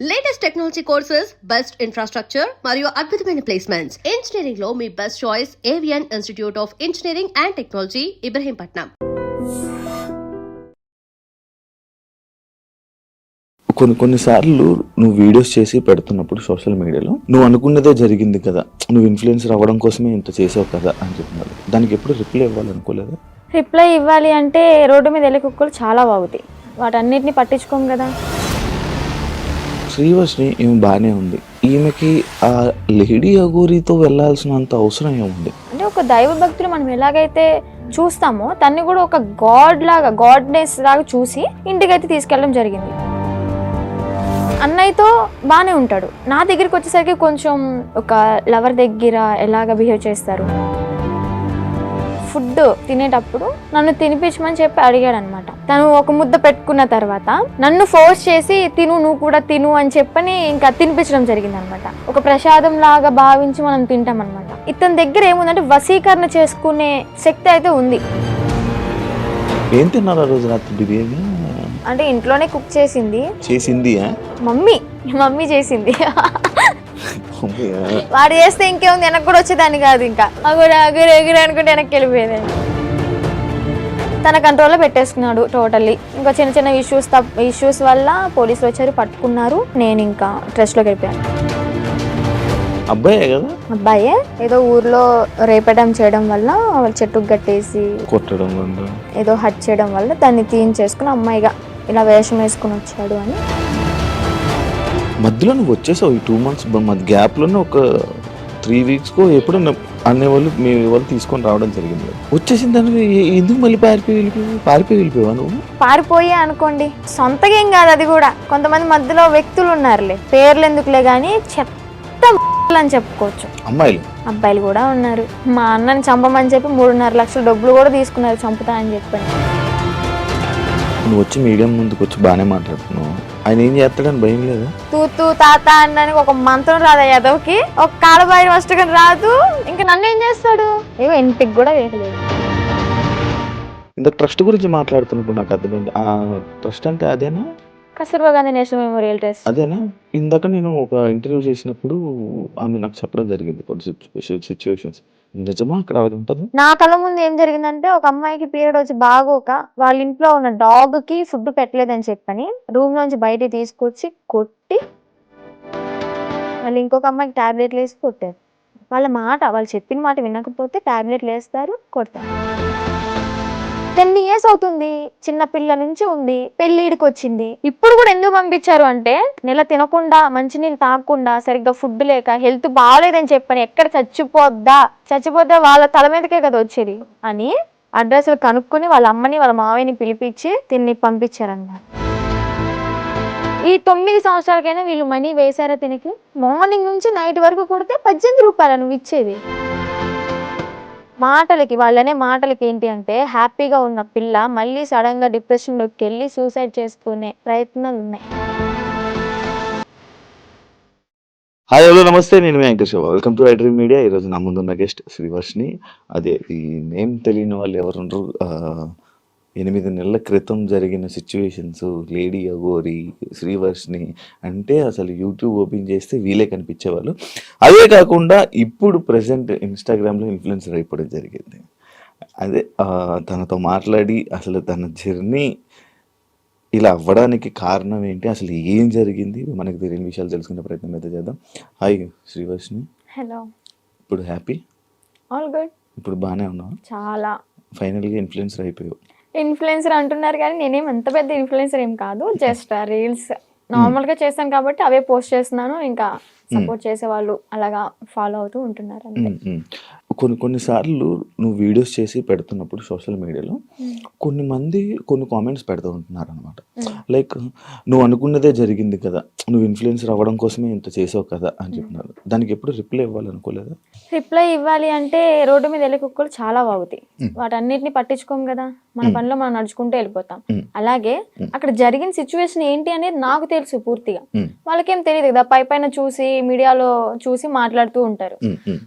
Latest technology courses, best infrastructure మరియు అద్భుతమైన placements. Engineering లో మీ best choice A V N institute of engineering and technology, Ibrahimpatnam. కొన్నిసార్లు నువ్వు వీడియోస్ చేసి పెడుతున్నప్పుడు సోషల్ మీడియాలో నువ్వు అనుకున్నదే జరిగింది కదా, నువ్వు ఇన్ఫ్లుయెన్సర్ అవ్వడం కోసమే ఇంత చేసావు కదా అని చెప్తున్నారు. దానికి ఎప్పుడు రిప్లై ఇవ్వాలనుకోలేదా? రిప్లై ఇవ్వాలి అంటే రోడ్డు మీద వెళ్ళే కుక్కలు చాలా బాగుతాయి, వాటన్నిటిని పట్టించుకోం కదా. శ్రీవర్షిని ఈమె బాగానే ఉంది, ఈమెకి ఆ లేడీ అఘోరీతో వెళ్ళాల్సినంత అవసరం ఏముంది? అంటే ఒక దైవ భక్తులు మనం ఎలాగైతే చూస్తామో తన్ని కూడా ఒక గాడ్నెస్ లాగా చూసి ఇంటికైతే తీసుకెళ్ళడం జరిగింది. అన్నయ్యతో బాగానే ఉంటాడు, నా దగ్గరికి వచ్చేసరికి కొంచెం ఒక లవర్ దగ్గర ఎలాగ బిహేవ్ చేస్తారు. ఫుడ్ తినేటప్పుడు నన్ను తినిపించమని చెప్పి అడిగాడు అనమాట. తను ఒక ముద్ద పెట్టుకున్న తర్వాత నన్ను ఫోర్స్ చేసి నువ్వు కూడా తిను అని చెప్పని ఇంకా తినిపించడం జరిగింది అనమాట. ఒక ప్రసాదం లాగా భావించి మనం తింటాం అనమాట. ఇతని దగ్గర ఏముందంటే వశీకరణ చేసుకునే శక్తి అయితే ఉంది. ఏం తిన్నారు ఆ రోజు రాత్రి? బిర్యానీ అంటే ఇంట్లోనే కుక్ చేసింది మమ్మీ చేసింది. వాడు చేస్తే ఇంకేముంది, వెనక్కి కూడా వచ్చేదాన్ని కాదు. ఇంకా ఎగురు అనుకుంటే వెనక్కి వెళ్ళిపోయేదాన్ని. తన కంట్రోల్లో పెట్టేసుకున్నాడు టోటల్లీ. ఇంకా చిన్న చిన్న ఇష్యూస్ వల్ల పోలీసులు వచ్చారు, పట్టుకున్నారు. నేను ఇంకా ట్రస్ట్లోకి వెళ్ళిపోయాను. అబ్బాయే ఏదో ఊర్లో రేపడం చేయడం వల్ల చెట్టుకు కట్టేసి కొట్టడం ఏదో హట్ చేయడం వల్ల దాన్ని తీయించేసుకుని అమ్మాయిగా ఇలా వేషం వేసుకుని వచ్చాడు అని. మధ్యలో నువ్వు వచ్చేసావు ఈ 2 months మధ్య గ్యాప్లోనే ఒక 3 weeks ఎప్పుడు అనేవాళ్ళు మీ వాళ్ళు తీసుకొని రావడం జరిగింది. వచ్చేసిన దానికి ఎందుకు మళ్ళీ పారిపోయి వెళ్ళిపోయావా నువ్వు? పారిపోయే అనుకోండి, సొంతగా ఏం కాదు అది కూడా. కొంతమంది మధ్యలో వ్యక్తులు ఉన్నారులే, పేర్లు ఎందుకులే కానీ చెత్త అని చెప్పుకోవచ్చు. అబ్బాయిలు కూడా ఉన్నారు. మా అన్నని చంపమని చెప్పి 3.5 లక్షల డబ్బులు కూడా తీసుకున్నారు చంపుతా అని చెప్పండి. నువ్వు వచ్చి మీడియం ముందుకు వచ్చి బాగానే మాట్లాడుతున్నావు, ఆయన ఏం చేస్తాడని భయం లేదా? తూ తాత అన్నానికి ఒక మంత్రం రాదా యాదవ్కి, ఒక కాలబాయి వస్తగా రాదు, ఇంకా నన్ను ఏం చేస్తాడు? ఏవో ఇంటికి కూడా వేయలేదు. ఇంత ట్రస్ట్ గురించి మాట్లాడుతున్నప్పుడు నాకు అర్థమైంది. ఆ ట్రస్ట్ అంటే అదేనా? Kasturba Gandhi national memorial trust అదేనా? ఇందాక నేను ఒక ఇంటర్వ్యూ చేసినప్పుడు ఆమె నాకు చెప్పడం జరిగింది కొన్ని సిచ్యువేషన్స్. నిజమా అక్కడ అది ఉంటుంది? నా కళ్ళ ముందు ఏం జరిగిందంటే, ఒక అమ్మాయికి పీరియడ్ వచ్చి బాగోక వాళ్ళ ఇంట్లో ఉన్న డాగ్ కి ఫుడ్ పెట్టలేదని చెప్పని రూమ్ నుంచి బయట తీసుకొచ్చి కొట్టి మళ్ళీ ఇంకొక అమ్మాయికి టాబ్లెట్లు వేసి కొట్టారు. వాళ్ళు చెప్పిన మాట వినకపోతే టాబ్లెట్లు వేస్తారు, కొడతారు. 10 years అవుతుంది, చిన్న పిల్ల నుంచి ఉంది, పెళ్ళిడికి వచ్చింది. ఇప్పుడు కూడా ఎందుకు పంపించారు అంటే, నెల తినకుండా మంచినీళ్ళు తాగకుండా సరిగ్గా ఫుడ్ లేక హెల్త్ బాగాలేదని చెప్పని ఎక్కడ చచ్చిపోద్దా వాళ్ళ తల మీదకే కదా వచ్చేది అని అడ్రస్లు కనుక్కొని వాళ్ళ అమ్మని వాళ్ళ మావయ్యని పిలిపించి తిని పంపించారన్నమాట. ఈ 9 సంవత్సరాలకైనా వీళ్ళు మనీ వేశారా తినకి? మార్నింగ్ నుంచి నైట్ వరకు కొడితే 18 రూపాయలు నువ్వు ఇచ్చేది. వాళ్ళనే మాటలకి ఏంటి అంటే, హ్యాపీగా ఉన్న పిల్ల మళ్ళీ సడన్ గా డిప్రెషన్ లోకి వెళ్ళి సూసైడ్ చేసుకునే ప్రయత్నాలు ఉన్నాయి. హాయ్ హలో నమస్తే, నేను మీ anchor Shiva. Welcome to iDream media. ఈరోజు నా ముందున్న గెస్ట్ శ్రీవర్షిని. అదే ఈ నేమ్ తెలియని వాళ్ళు ఎవరుండ్రు. 8 నెలల క్రితం జరిగిన సిచ్యువేషన్స్, లేడీ అఘోరి, శ్రీవర్షిని అంటే అసలు యూట్యూబ్ ఓపెన్ చేస్తే వీలే కనిపించేవాళ్ళు. అదే కాకుండా ఇప్పుడు ప్రజెంట్ ఇన్స్టాగ్రామ్లో ఇన్ఫ్లుయెన్సర్ అయిపోవడం జరిగింది. అదే తనతో మాట్లాడి అసలు తన జర్నీ ఇలా అవ్వడానికి కారణం ఏంటి, అసలు ఏం జరిగింది, మనకు తెలియని విషయాలు తెలుసుకునే ప్రయత్నం అయితే చేద్దాం. హాయ్ శ్రీవర్షిని. హలో. ఇప్పుడు హ్యాపీ? All good. ఇప్పుడు బాగానే ఉన్నావు? చాలా. ఫైనల్గా ఇన్ఫ్లుయెన్సర్ అయిపోయావు. ఇన్ఫ్లుయెన్సర్ అంటున్నారు కానీ నేనేం అంత పెద్ద ఇన్ఫ్లుయెన్సర్ ఏం కాదు. జస్ట్ రీల్స్ నార్మల్గా చేస్తాను కాబట్టి అవే పోస్ట్ చేస్తున్నాను. ఇంకా సపోర్ట్ చేసే వాళ్ళు అలాగా ఫాలో అవుతూ ఉంటున్నారు అంతే. కొన్నిసార్లు నువ్వు వీడియోస్ చేసి పెడుతున్నప్పుడు సోషల్ మీడియాలో కొన్ని కామెంట్స్ పెడుతూ ఉంటున్నారు అనమాట. లైక్ నువ్వు అనుకున్నదే జరిగింది కదా, నువ్వు ఇన్ఫ్లుయెన్సర్ అవ్వడం కోసమే ఇంత చేసావు కదా అని చెప్తున్నారు. దానికి ఎప్పుడు రిప్లై ఇవ్వాలనుకోలేదా? రిప్లై ఇవ్వాలి అంటే రోడ్డు మీద వెళ్ళే కుక్కలు చాలా బాగుతాయి, వాటన్నిటిని పట్టించుకోం కదా. మన పనిలో మనం నడుచుకుంటూ వెళ్ళిపోతాం. అలాగే అక్కడ జరిగిన సిచ్యువేషన్ ఏంటి అనేది నాకు తెలుసు పూర్తిగా, వాళ్ళకేం తెలియదు కదా. పైన చూసి మీడియాలో చూసి మాట్లాడుతూ ఉంటారు.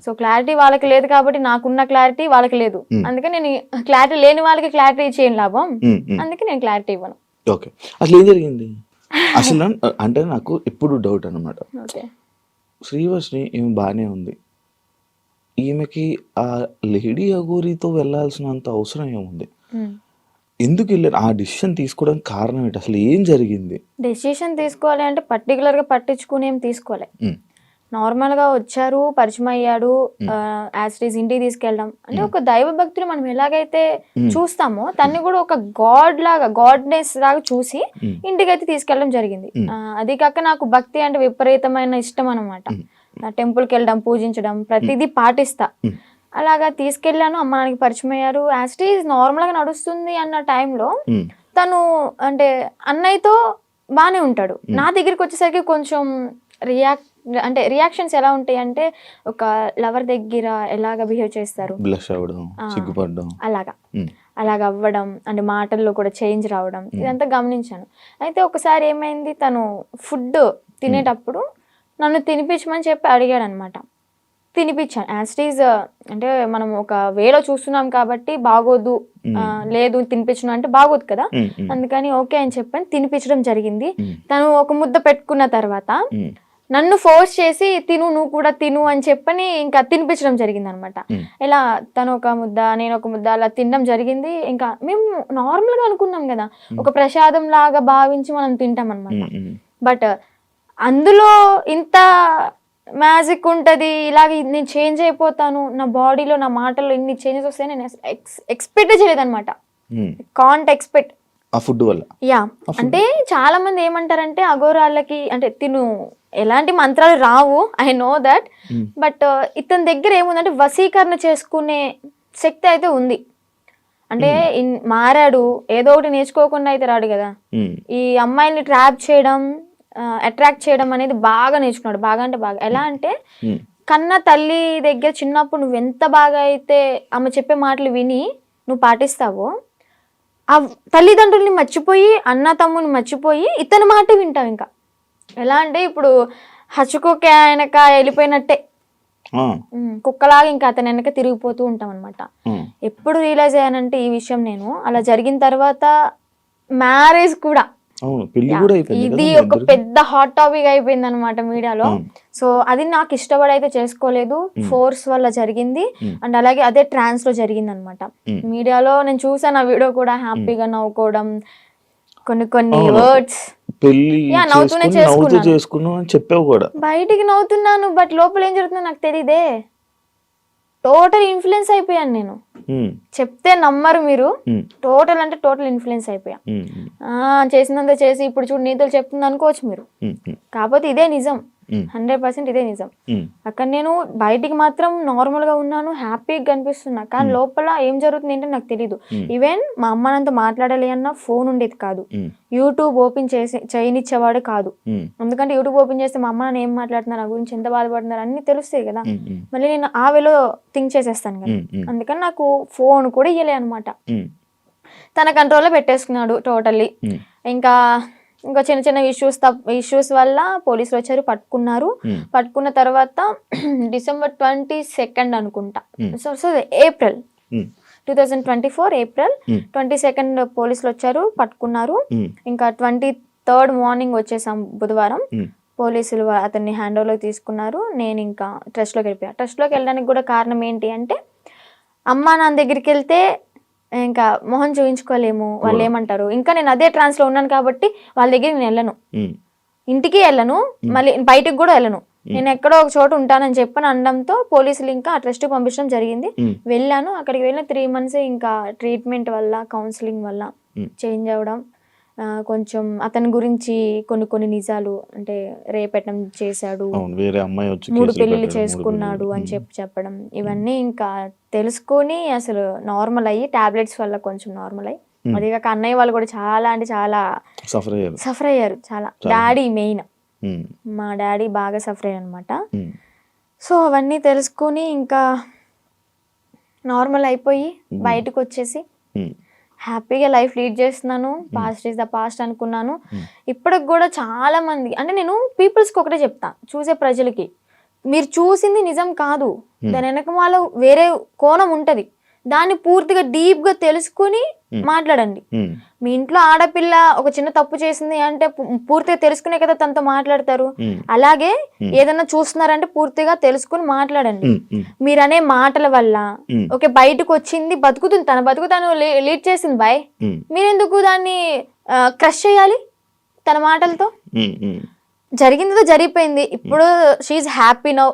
సో క్లారిటీ వాళ్ళకి లేదు కాబట్టి నాకున్న క్లారిటీ వాళ్ళకి లేదు. అందుకే నేను క్లారిటీ లేని వాళ్ళకి క్లారిటీ చేయను లాభం, అందుకే నేను క్లారిటీ ఇవ్వను. ఓకే, అసలు ఏం జరిగింది? అసలు అంటే నాకు ఎప్పుడు డౌట్ అనమాట. ఓకే. శ్రీవర్షిని ఈమె బాగానే ఉంది, ఈమెకి ఆ లేడీ అఘోరీతో వెళ్ళాల్సినంత అవసరం ఏముంది? ఎందుకు వెళ్ళారు? ఆ డిసిషన్ తీసుకోవడానికి కారణం ఏంటి? అసలు ఏం జరిగింది? డెసిషన్ తీసుకోవాలి అంటే పర్టికులర్గా పట్టించుకుని ఏం తీసుకోవాలి. నార్మల్గా వచ్చారు, పరిచయం అయ్యాడు, యాజ్ ఇట్ ఈస్ ఇంటికి తీసుకెళ్ళడం అంటే ఒక దైవ భక్తులు మనం ఎలాగైతే చూస్తామో తన్ని కూడా ఒక గాడ్ లాగా, గాడ్నెస్ లాగా చూసి ఇంటికి అయితే తీసుకెళ్ళడం జరిగింది. అది కాక నాకు భక్తి అంటే విపరీతమైన ఇష్టం అనమాట. టెంపుల్కి వెళ్ళడం, పూజించడం ప్రతిదీ పాటిస్తా. అలాగా తీసుకెళ్ళాను, అమ్మ నాన్నకి పరిచయం అయ్యారు, యాజ్ ఇట్ ఈస్ నార్మల్గా నడుస్తుంది అన్న టైంలో తను అంటే అన్నయ్యతో బాగానే ఉంటాడు. నా దగ్గరికి వచ్చేసరికి కొంచెం రియాక్షన్స్ ఎలా ఉంటాయి అంటే ఒక లవర్ దగ్గర ఎలాగ బిహేవ్ చేస్తారు, బ్లష్ అవ్వడం, సిగ్గుపడడం, అలాగ అవ్వడం అంటే మాటల్లో కూడా చేంజ్ రావడం ఇదంతా గమనించాను. అయితే ఒకసారి ఏమైంది, తను ఫుడ్ తినేటప్పుడు నన్ను తినిపించమని చెప్పి అడిగాడు అనమాట. తినిపించాను. యాజ్ ఇట్ ఈజ్ అంటే మనం ఒక వేలో చూస్తున్నాం కాబట్టి బాగోదు, లేదు తినిపించను అంటే బాగోదు కదా, అందుకని ఓకే అని చెప్పని తినిపించడం జరిగింది. తను ఒక ముద్ద పెట్టుకున్న తర్వాత నన్ను ఫోర్స్ చేసి తిను, నువ్వు కూడా తిను అని చెప్పని ఇంకా తినిపించడం జరిగింది అనమాట. ఇలా తను ఒక ముద్ద, నేను ఒక ముద్ద అలా తినడం జరిగింది. ఇంకా మేము నార్మల్గా అనుకున్నాం కదా, ఒక ప్రసాదం లాగా భావించి మనం తింటాం అనమాట. బట్ అందులో ఇంత మ్యాజిక్ ఉంటుంది, ఇలాగ నేను చేంజ్ అయిపోతాను, నా బాడీలో నా మాటల్లో ఇన్ని చేంజెస్ వస్తాయి నేను ఎక్స్పెక్ట్ చేయలేదు అనమాట. కాంట్ ఎక్స్పెక్ట్ ఆ ఫుడ్ వల్ల. యా, అంటే చాలా మంది ఏమంటారంటే అఘోరాళ్ళకి అంటే తిను ఎలాంటి మంత్రాలు రావు, ఐ నో దట్, బట్ ఇతని దగ్గర ఏముందంటే వశీకరణ చేసుకునే శక్తి అయితే ఉంది. అంటే మారాడు, ఏదో ఒకటి నేర్చుకోకుండా అయితే రాడు కదా. ఈ అమ్మాయిల్ని ట్రాప్ చేయడం, అట్రాక్ట్ చేయడం అనేది బాగా నేర్చుకున్నాడు. బాగా అంటే బాగా. ఎలా అంటే కన్న తల్లి దగ్గర చిన్నప్పుడు నువ్వు ఎంత బాగా అయితే ఆమె చెప్పే మాటలు విని నువ్వు పాటిస్తావో, ఆ తల్లిదండ్రుల్ని మర్చిపోయి, అన్న తమ్ముని మర్చిపోయి ఇతని మాట వింటావు. ఇంకా ఎలా అంటే ఇప్పుడు హచ్చుకోక వెనక వెళ్ళిపోయినట్టే, కుక్కలాగా ఇంకా అతని వెనక తిరిగిపోతూ ఉంటాం అనమాట. ఎప్పుడు రియలైజ్ అయ్యానంటే ఈ విషయం నేను అలా జరిగిన తర్వాత మ్యారేజ్ కూడా ఇది ఒక పెద్ద హాట్ టాపిక్ అయిపోయింది అనమాట మీడియాలో. సో అది నాకు ఇష్టపడి అయితే చేసుకోలేదు, ఫోర్స్ వల్ల జరిగింది. అండ్ అలాగే అదే ట్రాన్స్ లో జరిగింది అనమాట. మీడియాలో నేను చూసాను ఆ వీడియో కూడా, హ్యాపీగా నవ్వుకోవడం, కొన్ని వర్డ్స్ నవ్వుతూనే చేసుకున్నాను, బయటికి నవ్వుతున్నాను, బట్ లోపల ఏం జరుగుతుందో నాకు తెలియదే. టోటల్ ఇన్ఫ్లుయెన్స్ అయిపోయాను నేను, చెప్తే నమ్మరు మీరు. టోటల్ అంటే టోటల్ ఇన్ఫ్లుయెన్స్ అయిపోయా. చేసినంత చేసి ఇప్పుడు చూడు నీతులు చెప్తుంది అనుకోవచ్చు మీరు, కాకపోతే ఇదే నిజం, 100% ఇదే నిజం. అక్కడ నేను బయటికి మాత్రం నార్మల్ గా ఉన్నాను, హ్యాపీగా కనిపిస్తున్నా, కానీ లోపల ఏం జరుగుతుంది ఏంటో నాకు తెలియదు. ఈవెన్ మా అమ్మ నాతో మాట్లాడాలి అన్న ఫోన్ ఉండేది కాదు, యూట్యూబ్ ఓపెన్ చేయనిచ్చేవాడు కాదు. ఎందుకంటే యూట్యూబ్ ఓపెన్ చేస్తే మా అమ్మ నాన్న ఏం మాట్లాడుతున్నారు, నా గురించి ఎంత బాధపడుతున్నారు అన్ని తెలుస్తాయి కదా. మళ్ళీ నేను ఆ వేలో థింక్ చేసేస్తాను కదా, అందుకని నాకు ఫోన్ కూడా ఇయ్యలే అనమాట. తన కంట్రోల్లో పెట్టేసుకున్నాడు టోటల్లీ. ఇంకా చిన్న చిన్న ఇష్యూస్ వల్ల పోలీసులు వచ్చారు, పట్టుకున్నారు. పట్టుకున్న తర్వాత December 22 అనుకుంటా, సో ఏప్రిల్ 2024 ఏప్రిల్ 22 పోలీసులు వచ్చారు, పట్టుకున్నారు. ఇంకా 23 మార్నింగ్ వచ్చేసాం బుధవారం. పోలీసులు అతన్ని హ్యాండ్ ఓవర్లోకి తీసుకున్నారు. నేను ఇంకా ట్రస్ట్లోకి వెళ్ళిపోయా. ట్రస్ట్లోకి వెళ్ళడానికి కూడా కారణం ఏంటి అంటే, అమ్మా నాన్న దగ్గరికి వెళ్తే ఇంకా మొహం చూపించుకోలేము, వాళ్ళు ఏమంటారు. ఇంకా నేను అదే ట్రాన్స్ లో ఉన్నాను కాబట్టి వాళ్ళ దగ్గర నేను వెళ్ళను, ఇంటికి వెళ్ళను, మళ్ళీ బయటకు కూడా వెళ్ళను, నేను ఎక్కడో ఒక చోట ఉంటానని చెప్పని అనడంతో పోలీసులు ఇంకా ఆ ట్రస్ట్ పంపించడం జరిగింది. వెళ్ళాను. అక్కడికి వెళ్ళిన 3 months ఇంకా ట్రీట్మెంట్ వల్ల, కౌన్సిలింగ్ వల్ల చేంజ్ అవ్వడం, కొంచెం అతని గురించి కొన్ని నిజాలు అంటే రేపెట్టడం చేశాడు, 3 పెళ్లిళ్ళు చేసుకున్నాడు అని చెప్పడం, ఇవన్నీ ఇంకా తెలుసుకొని అసలు నార్మల్ అయ్యి టాబ్లెట్స్ వల్ల కొంచెం నార్మల్ అయ్యి, అది కాక అన్నయ్య వాళ్ళు కూడా చాలా అంటే చాలా సఫర్ అయ్యారు. చాలా డాడీ మెయిన్, మా డాడీ బాగా సఫర్ అయ్యారు అనమాట. సో అవన్నీ తెలుసుకొని ఇంకా నార్మల్ అయిపోయి బయటకు వచ్చేసి హ్యాపీగా లైఫ్ లీడ్ చేస్తున్నాను. పాస్ట్ ఈజ్ ద పాస్ట్ అనుకున్నాను. ఇప్పటికి కూడా చాలా మంది అంటే నేను పీపుల్స్కి ఒకటే చెప్తా, చూసే ప్రజలకి, మీరు చూసింది నిజం కాదు, దాని వెనక వేరే కోణం ఉంటుంది, దాన్ని పూర్తిగా డీప్ గా తెలుసుకుని మాట్లాడండి. మీ ఇంట్లో ఆడపిల్ల ఒక చిన్న తప్పు చేసింది అంటే పూర్తిగా తెలుసుకునే కదా తనతో మాట్లాడతారు. అలాగే ఏదైనా చూస్తున్నారంటే పూర్తిగా తెలుసుకుని మాట్లాడండి. మీరనే మాటల వల్ల ఓకే బయటకు వచ్చింది బతుకుతుంది, తన బతుకు తను లీడ్ చేసింది బాయ్, మీరెందుకు దాన్ని క్రష్ చేయాలి తన మాటలతో? జరిగిందో జరిగిపోయింది, ఇప్పుడు షీఈ్ హ్యాపీ నౌ.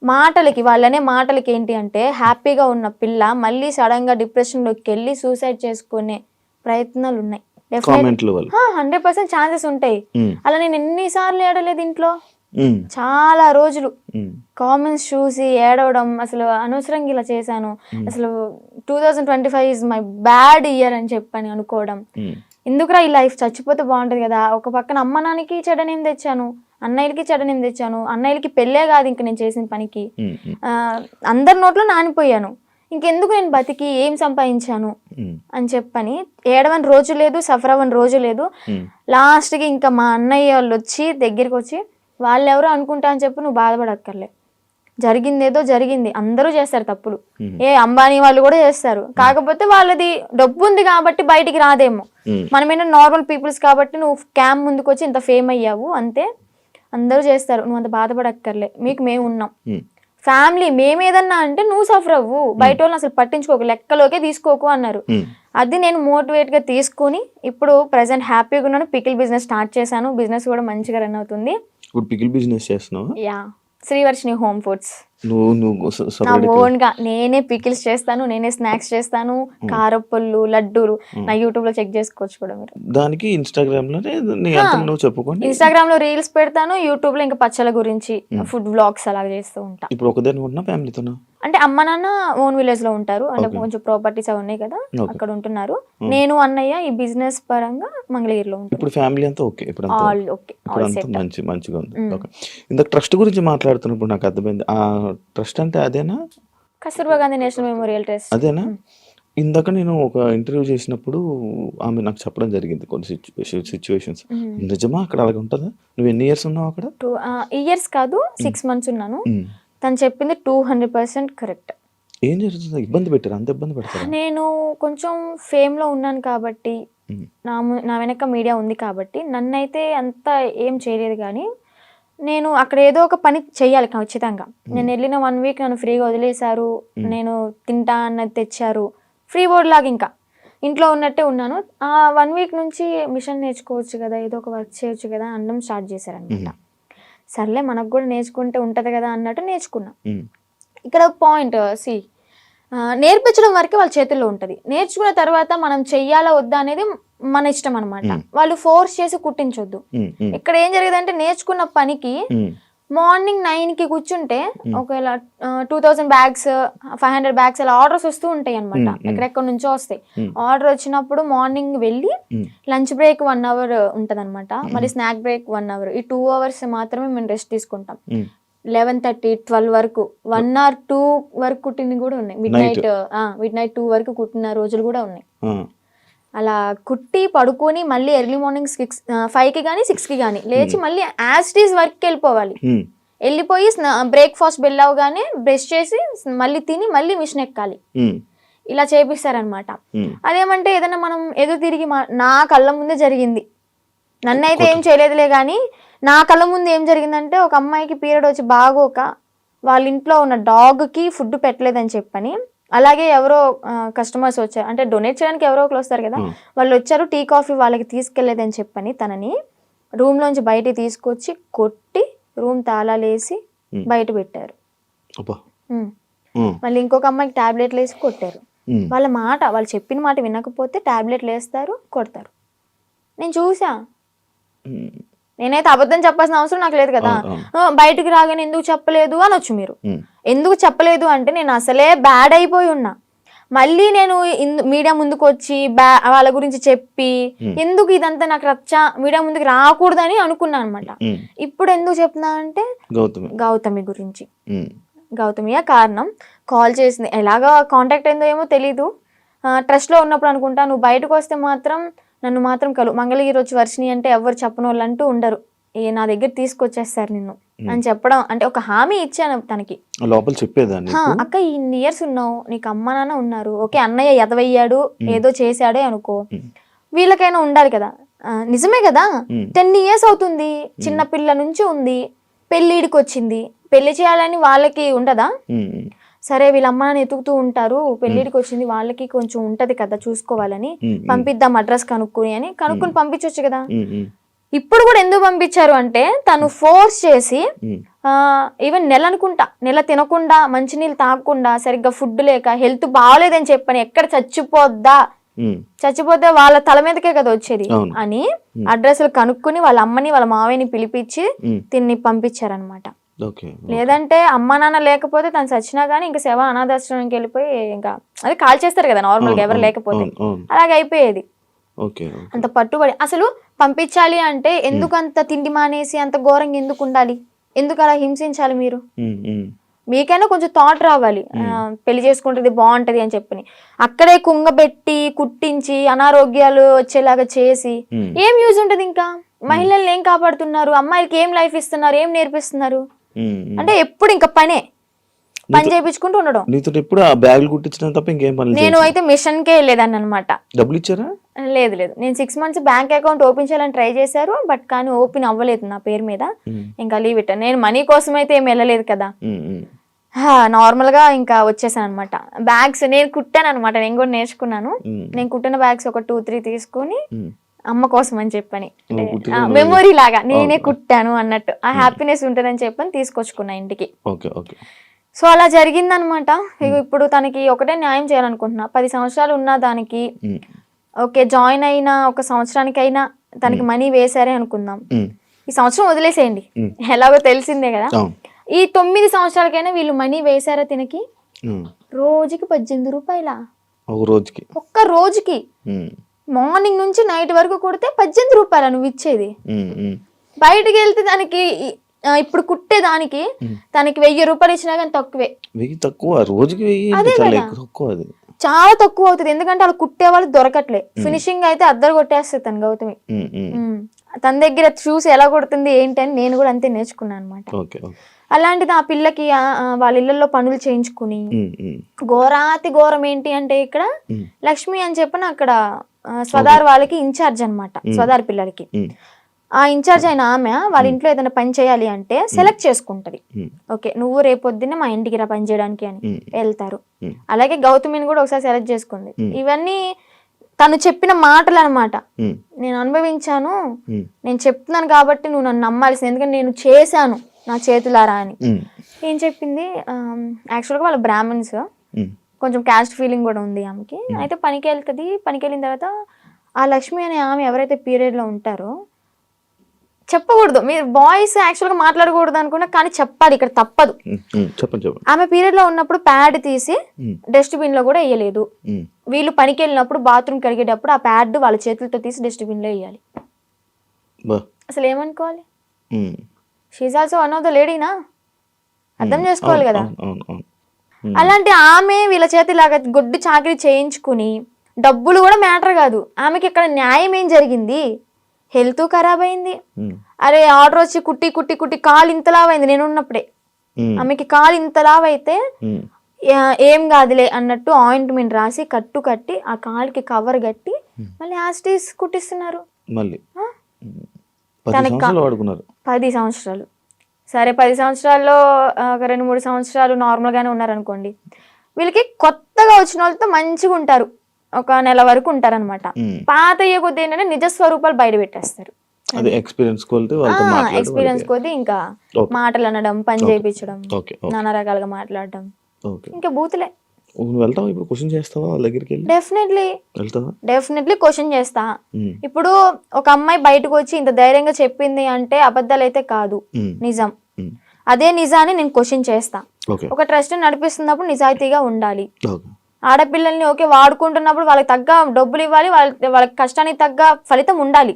మాటలకి వాళ్ళనే మాటలకి ఏంటి అంటే హ్యాపీగా ఉన్న పిల్ల మళ్ళీ సడన్ గా డిప్రెషన్ లోకి వెళ్ళి సూసైడ్ చేసుకునే ప్రయత్నాలు ఉన్నాయి. 100% ఛాన్సెస్ ఉంటాయి. అలా నేను ఎన్నిసార్లు ఏడలేదు ఇంట్లో, చాలా రోజులు కామెంట్స్ చూసి ఏడవడం, అసలు అనవసరంగా ఇలా చేశాను, అసలు 2025 ఈజ్ మై బ్యాడ్ ఇయర్ అని చెప్పని అనుకోవడం. ఎందుకురా ఈ లైఫ్, చచ్చిపోతే బాగుంటది కదా. ఒక పక్కన అమ్మ నాన్నకి చెడనేం తెచ్చాను, అన్నయ్యలకి చెడనేం తెచ్చాను, అన్నయ్యలకి పెళ్ళే కాదు ఇంక నేను చేసిన పనికి, అందరి నోట్లో నానిపోయాను, ఇంకెందుకు నేను బతికి ఏం సంపాదించాను అని చెప్పని ఏడవని రోజు లేదు, సఫర్ అవ్వని రోజు లేదు. లాస్ట్కి ఇంకా మా అన్నయ్య వాళ్ళు వచ్చి దగ్గరికి వచ్చి వాళ్ళెవరో అనుకుంటా అని చెప్పి నువ్వు బాధపడక్కర్లే, జరిగిందేదో జరిగింది, అందరూ చేస్తారు తప్పులు, అంబానీ వాళ్ళు కూడా చేస్తారు, కాకపోతే వాళ్ళది డబ్బు ఉంది కాబట్టి బయటికి రాదేమో, మనమేనా నార్మల్ పీపుల్స్ కాబట్టి నువ్వు క్యామ్ ముందుకు వచ్చి ఇంత ఫేమ్ అయ్యావు అంతే, అందరూ చేస్తారు, నువ్వు అంత బాధపడక్కర్లే, మీకు మేము ఉన్నాం. ఫ్యామిలీ మేమేదన్నా అంటే నువ్వు సఫర్ అవ్వు, బయట వాళ్ళని అసలు పట్టించుకోకు, లెక్కలోకే తీసుకోకు అన్నారు. అది నేను మోటివేట్ గా తీసుకుని ఇప్పుడు ప్రెసెంట్ హ్యాపీగా ఉన్నాను. పికిల్ బిజినెస్ స్టార్ట్ చేశాను, బిజినెస్ కూడా మంచిగా రన్ అవుతుంది. ఇప్పుడు పికిల్ బిజినెస్ చేస్తున్నావు? Yeah, Srivarshini home foods. నువ్వు నా ఓన్ గా నేనే పికిల్స్ చేస్తాను, నేనే స్నాక్స్ చేస్తాను, కారప్పళ్ళు, లడ్డూలు. నా యూట్యూబ్ లో చెక్ చేసుకోవచ్చు కూడా మీరు. దానికి ఇన్స్టాగ్రామ్ లో చెప్పుకోండి, ఇన్స్టాగ్రామ్ లో రీల్స్ పెడతాను, యూట్యూబ్ లో ఇంకా పచ్చల గురించి ఫుడ్ వ్లాగ్స్ అలా చేస్తూ ఉంటా. ఇప్పుడు ఒకదాని ఉన్నా ఫ్యామిలీతోనా? అంటే అమ్మ నాన్న ఓన్ విలేజ్ లో ఉంటారు, అంటే కొంచెం ప్రాపర్టీస్ అవి ఉన్నాయి కదా అక్కడ ఉంటున్నారు. నేను అన్నయ్య ఈ బిజినెస్ పరంగా మంగళగిరిలో ఉంటాను. ఇప్పుడు ఫ్యామిలీ అంతా ఓకే, ఇప్పుడు మంచిగా ఉంది. ఇంత ట్రస్ట్ గురించి మాట్లాడుతున్నప్పుడు నాకు అర్థమైంది, ఆ ట్రస్ట్ అంటే అదేనా? Kasturba Gandhi national memorial trust అదేనా? ఇందాక నేను ఒక ఇంటర్వ్యూ చేసినప్పుడు ఆమె నాకు చెప్పడం జరిగింది కొన్ని సిచ్యువేషన్స్. నిజమా అక్కడ అలాగే ఉంటుందా? నువ్వు ఎన్ని ఇయర్స్ ఉన్నావు అక్కడ? 2 ఇయర్స్ కాదు, 6 months ఉన్నాను. తను చెప్పింది 200% కరెక్ట్. ఏం జరుగుతుంది? ఇబ్బంది పెట్టారు? అంత ఇబ్బంది పెడతారు? నేను కొంచెం ఫేమ్ లో ఉన్నాను కాబట్టి, నా వెనక మీడియా ఉంది కాబట్టి నన్నైతే అంత ఏం చేయలేదు. కానీ నేను అక్కడ ఏదో ఒక పని చెయ్యాలి ఖచ్చితంగా. నేను వెళ్ళిన 1 week నన్ను ఫ్రీగా వదిలేశారు, నేను తింటా అన్నది తెచ్చారు, ఫ్రీ బోర్డ్ లాగా ఇంకా ఇంట్లో ఉన్నట్టే ఉన్నాను. ఆ 1 week నుంచి మిషన్ నేర్చుకోవచ్చు కదా, ఏదో ఒక వర్క్ చేయొచ్చు కదా అనడం స్టార్ట్ చేశారనమాట. సర్లే మనకు కూడా నేర్చుకుంటే ఉంటది కదా అన్నట్టు నేర్చుకున్నా. ఇక్కడ పాయింట్ నేర్పించడం వరకే వాళ్ళ చేతుల్లో ఉంటది, నేర్చుకున్న తర్వాత మనం చెయ్యాలా వద్దా అనేది మన ఇష్టం అనమాట. వాళ్ళు ఫోర్స్ చేసి కుట్టించొద్దు. ఇక్కడ ఏం జరిగేదంటే నేర్చుకున్న పనికి మార్నింగ్ 9కి కూర్చుంటే ఒకవేళ 2000 bags 500 bags అలా ఆర్డర్స్ వస్తూ ఉంటాయి అనమాట, ఎక్కడెక్కడ నుంచో వస్తాయి. ఆర్డర్ వచ్చినప్పుడు మార్నింగ్ వెళ్ళి లంచ్ బ్రేక్ 1 hour ఉంటది అనమాట, మరి స్నాక్ బ్రేక్ 1 hour, ఈ 2 hours మాత్రమే మేము రెస్ట్ తీసుకుంటాం. 11:30 12 వరకు 1 or 2 వరకు కుట్టినవి కూడా ఉన్నాయి. మిడ్ నైట్ 2 వరకు కుట్టిన రోజులు కూడా ఉన్నాయి. అలా కుట్టి పడుకొని మళ్ళీ ఎర్లీ మార్నింగ్ 5కి కానీ 6కి కానీ లేచి మళ్ళీ యాజ్ ఇట్ ఈస్ వర్క్కి వెళ్ళిపోవాలి. వెళ్ళిపోయి బ్రేక్ఫాస్ట్ బెల్ అవగానే బ్రష్ చేసి మళ్ళీ తిని మళ్ళీ మిషన్ ఎక్కాలి. ఇలా చేపిస్తారనమాట. అదేమంటే ఏదైనా మనం ఎదురు తిరిగి నా కళ్ళ ముందే జరిగింది, నన్నైతే ఏం చేయలేదులే కానీ నా కళ్ళ ముందు ఏం జరిగిందంటే ఒక అమ్మాయికి పీరియడ్ వచ్చి బాగోక వాళ్ళ ఇంట్లో ఉన్న డాగ్కి ఫుడ్ పెట్టలేదని చెప్పని, అలాగే ఎవరో కస్టమర్స్ వచ్చారు, అంటే డొనేట్ చేయడానికి ఎవరో ఒకరు వస్తారు కదా, వాళ్ళు వచ్చారు, టీ కాఫీ వాళ్ళకి తీసుకెళ్లేదని చెప్పని తనని రూమ్ లోంచి బయట తీసుకొచ్చి కొట్టి రూమ్ తాళాలేసి బయట పెట్టారు. మళ్ళీ ఇంకొక అమ్మాయికి టాబ్లెట్లు వేసి కొట్టారు. వాళ్ళు చెప్పిన మాట వినకపోతే టాబ్లెట్లు వేస్తారు, కొడతారు. నేను చూసా. నేనైతే అబద్ధం చెప్పాల్సిన అవసరం నాకు లేదు కదా, బయటకు రాగానే ఎందుకు చెప్పలేదు అనొచ్చు మీరు. ఎందుకు చెప్పలేదు అంటే నేను అసలే బ్యాడ్ అయిపోయి ఉన్నా, మళ్ళీ నేను మీడియా ముందుకు వచ్చి వాళ్ళ గురించి చెప్పి ఎందుకు ఇదంతా నాకు రచ్చ మీడియా ముందుకు రాకూడదని అనుకున్నా అనమాట. ఇప్పుడు ఎందుకు చెప్తున్నా అంటే గౌతమి గురించి. గౌతమియా కారణం. కాల్ చేసింది, ఎలాగా కాంటాక్ట్ అయిందో ఏమో తెలీదు, ట్రస్ట్ లో ఉన్నప్పుడు అనుకుంటా. నువ్వు బయటకు వస్తే మాత్రం నన్ను మాత్రం మంగళగిరి వచ్చి వర్షిని అంటే ఎవరు చెప్పని వాళ్ళు అంటూ ఉండరు, నా దగ్గర తీసుకొచ్చేస్తారు నిన్ను అని చెప్పడం, అంటే ఒక హామీ ఇచ్చాను తనకి. లోపల చెప్పేదాన్ని అక్క ఇన్ని ఇయర్స్ ఉన్నావు, నీకు అమ్మ నాన్న ఉన్నారు, ఓకే అన్నయ్య ఎదవయ్యాడు ఏదో చేశాడే అనుకో, వీళ్ళకైనా ఉండాలి కదా. నిజమే కదా, 10 years అవుతుంది, చిన్న పిల్ల నుంచి ఉంది, పెళ్ళిడికి వచ్చింది, పెళ్లి చేయాలని వాళ్ళకి ఉండదా? సరే వీళ్ళ అమ్మ నాన్న ఎతుకుతూ ఉంటారు, పెళ్ళిడికి వచ్చింది, వాళ్ళకి కొంచెం ఉంటది కదా చూసుకోవాలని, పంపిద్దాం అడ్రస్ కనుక్కుని పంపించవచ్చు కదా. ఇప్పుడు కూడా ఎందుకు పంపించారు అంటే తను ఫోర్స్ చేసి, ఈవెన్ నెల తినకుండా, మంచినీళ్ళు తాగకుండా, సరిగ్గా ఫుడ్ లేక, హెల్త్ బాగాలేదని చెప్పని, ఎక్కడ చచ్చిపోతే వాళ్ళ తల మీదకే కదా వచ్చేది అని అడ్రస్లు కనుక్కుని వాళ్ళ అమ్మని వాళ్ళ మావయ్యని పిలిపించి తిన్ని పంపించారనమాట. లేదంటే అమ్మ నాన్న లేకపోతే తను చచ్చినా గానీ ఇంకా శవ అనాథాశ్రమానికి వెళ్ళిపోయి ఇంకా అది కాల్ చేస్తారు కదా నార్మల్ గా ఎవరు లేకపోతే, అలాగే అయిపోయేది. అంత పట్టుబడి అసలు పంపించాలి అంటే ఎందుకు అంత తిండి మానేసి అంత ఘోరంగా ఎందుకు ఉండాలి, ఎందుకు అలా హింసించాలి? మీరు మీకైనా కొంచెం థాట్ రావాలి, పెళ్లి చేసుకుంటుంది బాగుంటది అని చెప్పని. అక్కడే కుంగబెట్టి కుట్టించి అనారోగ్యాలు వచ్చేలాగా చేసి ఏం యూజ్ ఉంటది? ఇంకా మహిళల్ని ఏం కాపాడుతున్నారు? అమ్మాయిలకి ఏం లైఫ్ ఇస్తున్నారు? ఏం నేర్పిస్తున్నారు? అంటే ఎప్పుడు ఇంకా పని చేయించుకుంటూ ఉండడం. నేను అయితే మిషన్ కే వెళ్ళేదాన్ని అనమాట. డబ్బులు ఇచ్చారా? లేదు, నేను 6 months బ్యాంక్ అకౌంట్ ఓపెన్ చేయాలని ట్రై చేశారు, బట్ కానీ ఓపెన్ అవ్వలేదు నా పేరు మీద. ఇంకా లీవ్ ఇట్. నేను మనీ కోసం అయితే ఏం వెళ్ళలేదు కదా, నార్మల్ గా ఇంకా వచ్చేసాను అనమాట. బ్యాగ్స్ నేను కుట్టాను అనమాట, నేను కూడా నేర్చుకున్నాను. నేను కుట్టిన బ్యాగ్స్ ఒక 2-3 తీసుకుని అమ్మ కోసం అని చెప్పని, మెమొరీ లాగా నేనే కుట్టాను అన్నట్టు ఆ హ్యాపీనెస్ ఉంటుందని చెప్పని తీసుకొచ్చుకున్నా ఇంటికి. సో అలా జరిగిందనమాట. ఇప్పుడు తనకి ఒకటే న్యాయం చేయాలనుకుంటున్నా. 10 సంవత్సరాలు ఉన్న దానికి ఓకే జాయిన్ అయిన 1 సంవత్సరానికైనా తనకి మనీ వేసారే అనుకుందాం, ఈ సంవత్సరం వదిలేసేయండి, ఎలాగో తెలిసిందే కదా. ఈ 9 సంవత్సరాలకైనా వీళ్ళు మనీ వేసారా తినకి? రోజుకి 18 రూపాయల ఒక్క రోజుకి, మార్నింగ్ నుంచి నైట్ వరకు కొడితే 18 రూపాయల నువ్వు ఇచ్చేది. బయటకు వెళ్తే దానికి ఇప్పుడు కుట్టే దానికి తనకి 1000 రూపాయలు ఇచ్చినా కానీ తక్కువే. చాలా తక్కువ అవుతుంది, ఎందుకంటే వాళ్ళు కుట్టే వాళ్ళు దొరకట్లే. ఫినిషింగ్ అయితే అద్దరు కొట్టేస్తుంది తను గౌతమి. తన దగ్గర చూసి ఎలా కొడుతుంది ఏంటి అని నేను కూడా అంతే నేర్చుకున్నాను అనమాట. అలాంటిది ఆ పిల్లకి వాళ్ళ ఇళ్లలో పనులు చేయించుకుని, ఘోరాతి ఘోరం ఏంటి అంటే ఇక్కడ లక్ష్మి అని చెప్పిన అక్కడ స్వదార్ వాళ్ళకి ఇన్ఛార్జ్ అనమాట, స్వదార్ పిల్లలకి. ఆ ఇన్ఛార్జ్ అయిన ఆమె వాళ్ళ ఇంట్లో ఏదైనా పని చేయాలి అంటే సెలెక్ట్ చేసుకుంటది. ఓకే నువ్వు రేపొద్దున్నే మా ఇంటికి రా పని చేయడానికి అని వెళ్తారు. అలాగే గౌతమిని కూడా ఒకసారి సెలెక్ట్ చేసుకుంది. ఇవన్నీ తను చెప్పిన మాటలు అనమాట. నేను అనుభవించాను, నేను చెప్తున్నాను కాబట్టి నువ్వు నన్ను నమ్మాల్సింది, ఎందుకంటే నేను చేశాను నా చేతులారా అని. ఏం చెప్పింది, యాక్చువల్గా వాళ్ళ బ్రాహ్మణ్స్, కొంచెం క్యాస్ట్ ఫీలింగ్ కూడా ఉంది ఆమెకి. అయితే పనికి వెళ్తుంది. పనికి వెళ్ళిన తర్వాత ఆ లక్ష్మి అనే ఆమె ఎవరైతే పీరియడ్ లో ఉంటారో, చెప్పకూడదు, మీరు బాయ్స్ యాక్చువల్ గా మాట్లాడకూడదు అనుకున్నా, కానీ చెప్పాలి, ఇక్కడ తప్పదు. ఆమె పీరియడ్ లో ఉన్నప్పుడు ప్యాడ్ తీసి డస్ట్బిన్ లో కూడా వేయలేదు. వీళ్ళు పనికి వెళ్ళినప్పుడు బాత్రూమ్ కడిగేటప్పుడు ఆ ప్యాడ్ వాళ్ళ చేతులతో తీసి డస్ట్బిన్ లో వేయాలి. అసలు ఏమనుకోవాలి? She also one of the లేడీనా, అర్థం చేసుకోవాలి కదా. అలాంటి ఆమె వీళ్ళ చేతి ఇలాగా గొడ్డు చాకరీ చేయించుకుని, డబ్బులు కూడా మ్యాటర్ కాదు ఆమెకి. ఇక్కడ న్యాయం ఏం జరిగింది? హెల్త్ ఖరాబ్ అయింది. అరే ఆర్డర్ వచ్చి కుట్టి కుట్టి కుట్టి కాలు ఇంతలావైంది. నేను ఉన్నప్పుడే ఆమెకి కాలు ఇంతలావైతే ఏం కాదులే అన్నట్టు ఆయింట్మెంట్ రాసి కట్టి ఆ కాలుకి కవర్ కట్టి మళ్ళీ యాస్టీస్ కుట్టిస్తున్నారు. 10 సంవత్సరాలు. సరే 10 సంవత్సరాల్లో ఒక 2-3 సంవత్సరాలు నార్మల్ గానే ఉన్నారనుకోండి. వీళ్ళకి కొత్తగా వచ్చిన వాళ్ళతో మంచిగా ఉంటారు, ఒక నెల వరకు ఉంటారనమాట. పాత అయ్యే కొద్ది ఏంటంటే నిజ స్వరూపాలు బయట పెట్టేస్తారు. ఎక్స్పీరియన్స్ కొద్ది ఇంకా మాటలు అనడం, పని చేయించడం, నానా రకాలుగా మాట్లాడడం, ఇంకా బూతులే. డెఫినెట్లీ క్వశ్చన్ చేస్తా. ఇప్పుడు ఒక అమ్మాయి బయటకు వచ్చి ఇంత ధైర్యంగా చెప్పింది అంటే అబద్ధాలు అయితే కాదు, నిజం. అదే నిజాన్ని నేను క్వశ్చన్ చేస్తా. ఒక ట్రస్ట్ నడిపిస్తున్నప్పుడు నిజాయితీగా ఉండాలి. ఆడపిల్లల్ని ఓకే వాడుకుంటున్నప్పుడు వాళ్ళకి తగ్గ డబ్బులు ఇవ్వాలి, వాళ్ళ కష్టానికి తగ్గ ఫలితం ఉండాలి.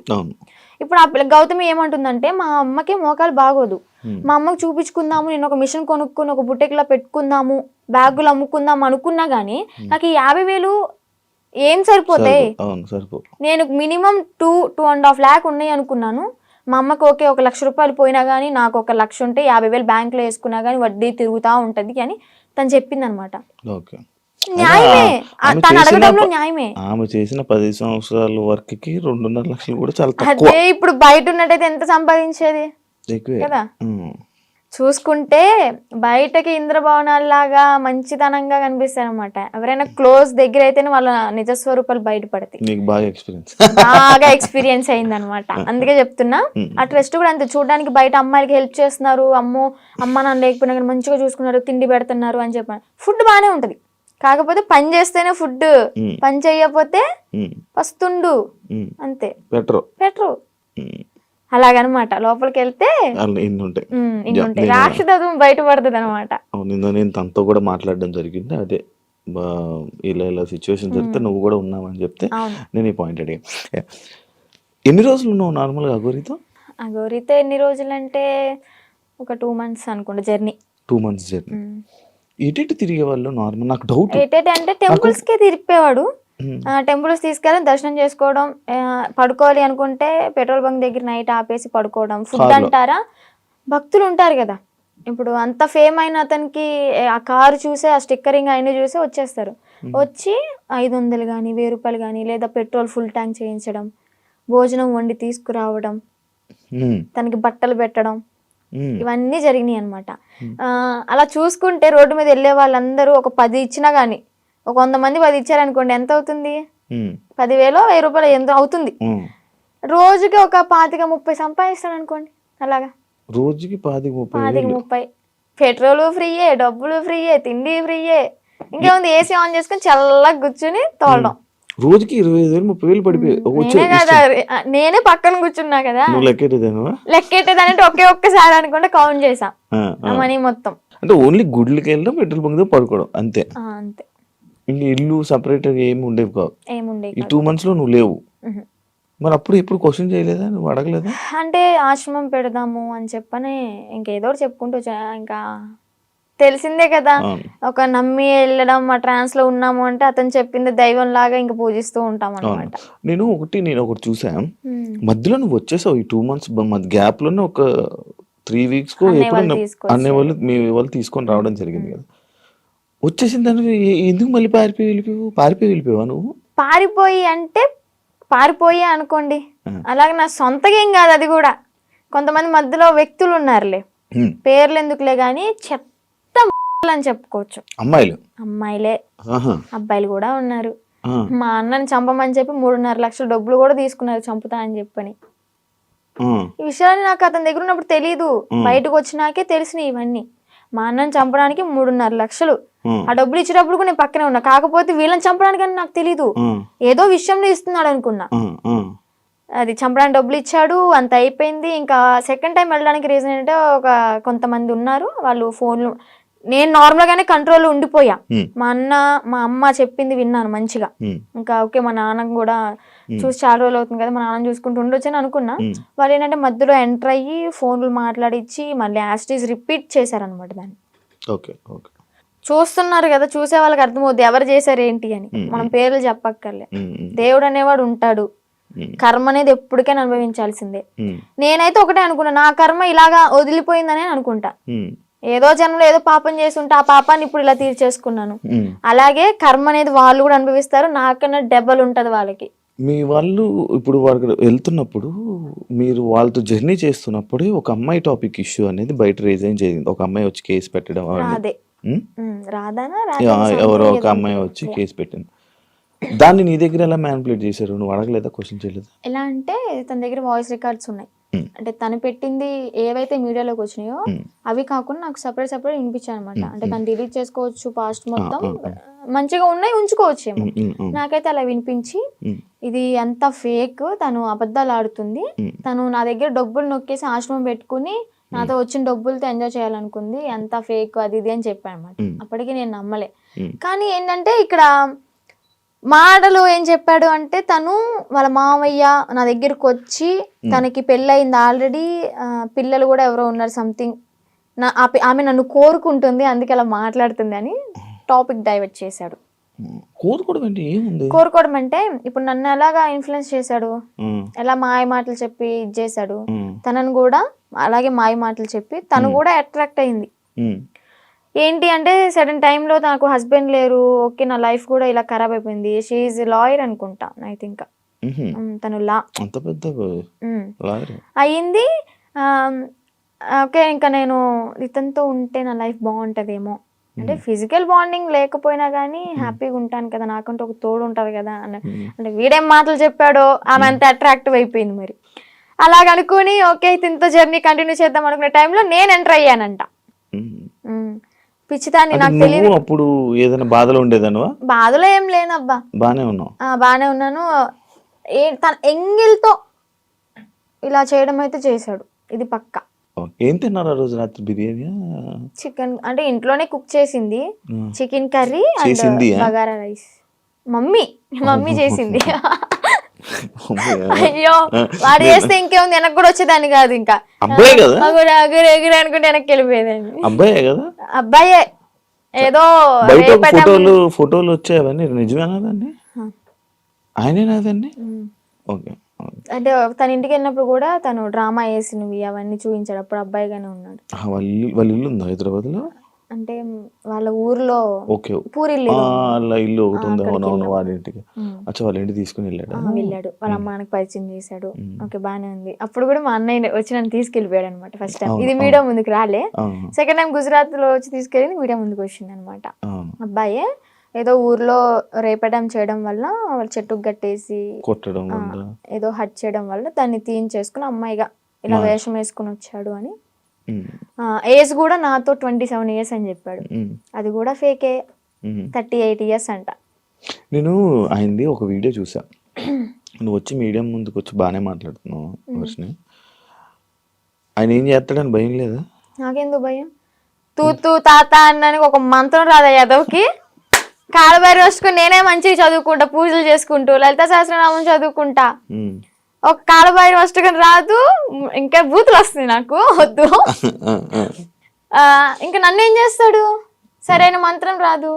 ఇప్పుడు ఆ గౌతమి ఏమంటుందంటే, మా అమ్మకి మోకాలు బాగోదు, మా అమ్మకి చూపించుకుందాము, నేను ఒక మిషన్ కొనుక్కుని ఒక బుట్టెక్లా పెట్టుకుందాము, బ్యాగులు అమ్ముకుందాం అనుకున్నా గానీ నాకు ఈ 50,000 ఏం సరిపోతాయి? నేను మినిమం 2.5 lakh ఉన్నాయి అనుకున్నాను, మా అమ్మకి ఓకే 1,00,000 రూపాయలు పోయినా కానీ నాకు 1,00,000 ఉంటే 50,000 బ్యాంకులో వేసుకున్నా కానీ వడ్డీ తిరుగుతూ ఉంటుంది అని తను చెప్పింది అనమాట. ఓకే. న్యాయమే, ఆమె తను చేసిన అడగడంలో న్యాయమే. ఆమె చేసిన 10 సంవత్సరాల వర్క్ కి 2.5 లక్షలు కూడా చాలా తక్కువ. అదే ఇప్పుడు బయట ఉన్నట్టయితే ఎంత సంపాదించేది ఎక్కువే కదా. చూసుకుంటే బయటకి ఇంద్రభవనాల్లాగా మంచితనంగా కనిపిస్తాయి అనమాట. ఎవరైనా క్లోజ్ దగ్గర అయితేనే వాళ్ళ నిజస్వరూపాలు బయటపడతాయి. నీకు బాగా ఎక్స్పీరియన్స్ బాగా ఎక్స్పీరియన్స్ అయింది అనమాట. అందుకే చెప్తున్నా. ఆ ట్రస్ట్ కూడా అంతే, చూడడానికి బయట అమ్మాయిలకి హెల్ప్ చేస్తున్నారు, అమ్మ నాన్న లేకపోయినా కానీ మంచిగా చూసుకున్నారు, తిండి పెడుతున్నారు అని చెప్పాను. ఫుడ్ బాగానే ఉంటది, కాకపోతే పని చేస్తేనే ఫుడ్, పని చేయకపోతే పస్తుండు అంతే, పెట్రో అలాగనమాట. లోపలికి వెళ్తే ఇన్ని ఉంటాయి, రాక్షసత్వం బయటపడుతుంది అనమాట. నేను తనతో కూడా మాట్లాడడం జరిగింది. అదే ఇలా సిచ్యువేషన్ జరిగితే నువ్వు కూడా ఉన్నావని చెప్తే నేను ఈ పాయింట్ అడిగా. ఎన్ని రోజులు ఉన్నావు నార్మల్గా అఘోరితో? ఎన్ని రోజులు అంటే ఒక 2 months అనుకుంటా జర్నీ. 2 months journey. ఎటు తిరిగే వాళ్ళు నార్మల్? నాకు డౌట్, అంటే టెంపుల్స్ కే తిరిగిపోయాడు. టెంపుల్స్ తీసుకెళ్ళి దర్శనం చేసుకోవడం, పడుకోవాలి అనుకుంటే పెట్రోల్ బంక్ దగ్గర నైట్ ఆపేసి పడుకోవడం. ఫుడ్ అంటారా, భక్తులు ఉంటారు కదా, ఇప్పుడు అంత ఫేమ్ అయిన అతనికి ఆ కారు చూసే, ఆ స్టిక్కరింగ్ అయిన చూసే వచ్చేస్తారు. వచ్చి 500 కానీ 1000 రూపాయలు కానీ, లేదా పెట్రోల్ ఫుల్ ట్యాంక్ చేయించడం, భోజనం వండి తీసుకురావడం, తనకి బట్టలు పెట్టడం, ఇవన్నీ జరిగినాయి అనమాట. అలా చూసుకుంటే రోడ్డు మీద వెళ్ళే వాళ్ళందరూ ఒక 10 ఇచ్చినా గానీ, ఒక 100 మంది 10 ఇచ్చారనుకోండి, ఎంత అవుతుంది? 10,000 1000 రూపాయలు ఎంత అవుతుంది? రోజుకి ఒక 25-30 సంపాదిస్తాడు అనుకోండి. అలాగా రోజుకి 25-30. పెట్రోల్ ఫ్రీయే, డబ్బులు ఫ్రీయే, తిండి ఫ్రీయే, ఇంకేముంది ఏసీ ఆన్ చేసుకుని చల్లగా కూర్చుని తోలడం. రోజుకి 25,000-30,000 పడిపోయి నేనే పక్కన కూర్చున్నా కదా, లెక్కెట్టేదానంటే ఒక్కసారి అనుకుంటే కౌంట్ చేసా మనీ మొత్తం. అంటే ఓన్లీ గుడ్లకి వెళ్ళడం, పెట్రోల్ బంక్ దగ్గర పడుకోవడం అంతే. ఇంక ఇల్లు సపరేట్ ఏమి ఉండేవి కావు. ఈ 2 months లో నువ్వు లేవు. మరి అప్పుడు ఎప్పుడు క్వశ్చన్ చేయలేదా, నువ్వు అడగలేదా? అంటే ఆశ్రమం పెడదాము అని చెప్పని ఇంకేదో చెప్పుకుంటూ వచ్చా. ఇంకా తెలిసిందే కదా, ఒక నమ్మి వెళ్ళడం, మా ట్రాన్స్ లో ఉన్నాము అంటే అతను చెప్పింది దైవం లాగా ఇంకా పూజిస్తూ ఉంటాం అనమాట. నేను ఒకటి చూసా, మధ్యలో నువ్వు వచ్చేసావు. ఈ 2 months గ్యాప్ లోనే ఒక 3 weeks కో అనే వాళ్ళు తీసుకొని రావడం జరిగింది కదా. వచ్చేసిన దానికి ఎందుకు మళ్ళీ పారిపోయి వెళ్ళిపోయావా నువ్వు? పారిపోయి అనుకోండి, అలాగే నా సొంతగా ఏం కాదు. అది కూడా కొంతమంది మధ్యలో వ్యక్తులు ఉన్నారులే, పేర్లు ఎందుకులే గాని చెత్త అని చెప్పుకోవచ్చు. అమ్మాయిలే, అబ్బాయిలు కూడా ఉన్నారు. మా అన్నని చంపమని చెప్పి 3.5 లక్షల డబ్బులు కూడా తీసుకున్నారు, చంపుతా అని చెప్పని. ఈ విషయాన్ని నాకు అతని దగ్గర ఉన్నప్పుడు తెలీదు, బయటకు వచ్చినాకే తెలిసినాయి ఇవన్నీ. మా అన్నని చంపడానికి 3.5 లక్షలు, ఆ డబ్బులు ఇచ్చేటప్పుడు కూడా నేను పక్కనే ఉన్నా. కాకపోతే వీళ్ళని చంపడానికి అని నాకు తెలీదు, ఏదో విషయంలో ఇస్తున్నాడు అనుకున్నా. అది చంపడానికి డబ్బులు ఇచ్చాడు, అంత అయిపోయింది. ఇంకా సెకండ్ టైం వెళ్ళడానికి రీజన్ ఏంటంటే, కొంతమంది ఉన్నారు వాళ్ళు ఫోన్లు, నేను నార్మల్ గానే కంట్రోల్లో ఉండిపోయా. మా అమ్మ చెప్పింది విన్నాను మంచిగా. ఇంకా ఓకే, మా నాన్న కూడా చూసి చాలా రోజులు అవుతుంది కదా, మా నాన్న చూసుకుంటూ ఉండొచ్చు అని అనుకున్నా. వాళ్ళు ఏంటంటే మధ్యలో ఎంటర్ అయ్యి ఫోన్లు మాట్లాడిచ్చి మళ్ళీ యాస్టీస్ రిపీట్ చేశారనమాట దాన్ని. చూస్తున్నారు కదా, చూసే వాళ్ళకి అర్థమవుద్ది ఎవరు చేశారు ఏంటి అని. మనం పేర్లు చెప్పక్కర్లే, దేవుడు అనేవాడు ఉంటాడు. కర్మ అనేది ఎప్పటికైనా అనుభవించాల్సిందే. నేనైతే ఒకటే అనుకున్నా, నా కర్మ ఇలాగా వదిలిపోయిందనే అనుకుంటా. ఏదో జన్మలో ఏదో పాపం చేసి ఉంటే ఆ పాపాన్ని ఇప్పుడు ఇలా తీర్చేసుకున్నాను. అలాగే కర్మ అనేది వాళ్ళు కూడా అనుభవిస్తారు, నాకన్నా డబల్ ఉంటది వాళ్ళకి. మీ వాళ్ళు ఇప్పుడు వాళ్ళకి వెళ్తున్నప్పుడు, మీరు వాళ్ళతో జర్నీ చేస్తున్నప్పుడు ఒక అమ్మాయి టాపిక్ ఇష్యూ అనేది బయట రేజ్ జరిగింది. ఒక అమ్మాయి వచ్చి కేసు పెట్టడం, ఎవరో ఒక అమ్మాయి వచ్చి కేసు పెట్టింది. దాన్ని నీ దగ్గర ఎలా మ్యానిపులేట్ చేశారు? నువ్వు అడగలేదా, క్వశ్చన్ చేయలేదా? ఎలా అంటే తన దగ్గర వాయిస్ రికార్డ్స్ ఉన్నాయి. అంటే తను పెట్టింది ఏవైతే మీడియాలోకి వచ్చినాయో అవి కాకుండా నాకు సపరేట్ వినిపించాయి అనమాట. అంటే తను డిలీట్ చేసుకోవచ్చు, పాస్ట్ మొత్తం మంచిగా ఉన్నాయి ఉంచుకోవచ్చు ఏమో. నాకైతే అలా వినిపించి, ఇది అంత ఫేక్, తను అబద్ధాలు ఆడుతుంది, తను నా దగ్గర డబ్బులు నొక్కేసి ఆశ్రమం పెట్టుకుని నాతో వచ్చిన డబ్బులతో ఎంజాయ్ చేయాలనుకుంది, ఎంత ఫేక్ అది ఇది అని చెప్పాను అనమాట. అప్పటికి నేను నమ్మలే. కానీ ఏంటంటే ఇక్కడ మాటలు ఏం చెప్పాడు అంటే, తను వాళ్ళ మామయ్య నా దగ్గరకు వచ్చి తనకి పెళ్ళయింది ఆల్రెడీ, పిల్లలు కూడా ఎవరో ఉన్నారు సంథింగ్, ఆమె నన్ను కోరుకుంటుంది అందుకే అలా మాట్లాడుతుంది అని టాపిక్ డైవర్ట్ చేశాడు. కోరుకోవడం ఏంటి, ఏముంది? కోరుకోవడం అంటే ఇప్పుడు నన్ను ఎలాగా ఇన్ఫ్లుయెన్స్ చేశాడు, ఎలా మాయ మాటలు చెప్పి ఇది చేశాడు, తనను కూడా అలాగే మాయ మాటలు చెప్పి తను కూడా అట్రాక్ట్ అయింది. ఏంటి అంటే సడన్ టైంలో నాకు హస్బెండ్ లేరు, ఓకే నా లైఫ్ కూడా ఇలా ఖరాబ్ అయిపోయింది. షీఈ్ లాయర్ అనుకుంటా ఐ థింక్, తను లా అంత పెద్ద అయ్యింది. ఓకే ఇంకా నేను ఇతనితో ఉంటే నా లైఫ్ బాగుంటదేమో, అంటే ఫిజికల్ బాండింగ్ లేకపోయినా కానీ హ్యాపీగా ఉంటాను కదా, నాకంటే ఒక తోడు ఉంటుంది కదా అంటే వీడేం మాటలు చెప్పాడో ఆమె అంత అట్రాక్టివ్ అయిపోయింది. మరి అలాగనుకుని ఓకే ఇతనితో జర్నీ కంటిన్యూ చేద్దాం అనుకునే టైంలో నేను ఎంటర్ అయ్యానంట. పిచ్చిదాన్ని, నాకు తెలియదు. అప్పుడు ఏదైనా బాధలో ఉండేదానివా? బాధలో ఏం లేనబ్బా, బానే ఉన్నావు. బానే ఉన్నాను. తన ఎంగిల్తో ఇలా చేయడం అయితే చేశాడు, ఇది పక్కా. ఏం తిన్నారు ఆ రోజు రాత్రి? బిర్యానీ, చికెన్ అంటే ఇంట్లోనే కుక్ చేసింది, chicken curry and bagara rice. Mummy చేసింది. అయ్యో వాడు చేస్తే ఇంకేముంది, వెనక్కి కూడా వచ్చేదాన్ని కాదు. ఇంకా ఎగురు అనుకుంటే వెనక్కి వెళ్ళిపోయేదాన్ని. అబ్బాయే కదా? అబ్బాయే. ఏదో ఫోటోలు వచ్చాయవన్నీ నిజమేనా? దాన్ని ఆయనేనాదండి? ఓకే. అంటే తన ఇంటికి వెళ్ళినప్పుడు కూడా తను డ్రామా వేసినవి అవన్నీ చూపించాడు. అప్పుడు అబ్బాయిగానే ఉన్నాడు. వాళ్ళ ఇల్లు ఉందా హైదరాబాద్ లో? అంటే వాళ్ళ ఊర్లో పూరిల్లు ఇల్లు ఒకటి ఉంది. అవునవును, వాళ్ళ ఇంటికి. అచ్చా, వాళ్ళ ఇంటికి తీసుకుని వెళ్ళాడు. వాళ్ళ అమ్మ నాన్నకి పరిచయం చేశాడు. ఓకే బానే ఉంది. అప్పుడు కూడా మా అన్నయ్య వచ్చి నన్ను తీసుకెళ్ళిపోయాడు అనమాట. ఫస్ట్ టైం ఇది మీడియా ముందుకు రాలే, సెకండ్ టైం గుజరాత్ లో వచ్చి తీసుకెళ్ళి మీడియా ముందుకు వచ్చింది అనమాట. అబ్బాయే ఏదో ఊర్లో రేపడం చేయడం వల్ల వాళ్ళ చెట్టుకు గట్టేసి కొట్టడం, ఏదో హట్ చేయడం వల్ల దాన్ని తీయించేసుకుని అమ్మాయిగా ఇలా వేషం వేసుకుని వచ్చాడు అని. ఏజ్ కూడా నాతో 27 years అని చెప్పాడు. అది కూడా ఫేకే, 38 years అంట. నేను ఆయనది ఒక వీడియో చూసా. నువ్వు వచ్చి మీడియా ముందుకు వచ్చి బాగానే మాట్లాడుతున్నావు వర్షిని. ఆయన ఏం చేస్తాడని భయం లేదా? నాకెందుకు భయం? తూ తాత అన్నానికి ఒక మంత్రం రాదా యాదవ్కి? కాలబారి వస్తుకుని నేనే మంచిగా చదువుకుంటా, పూజలు చేసుకుంటూ లలిత సహస్రనామం చదువుకుంటా. ఒక కాలబారి వస్తుకుని రాదు, ఇంకా బూతులు వస్తుంది నాకు, వద్దు. ఇంకా నన్ను ఏం చేస్తాడు? సరైన మంత్రం రాదు,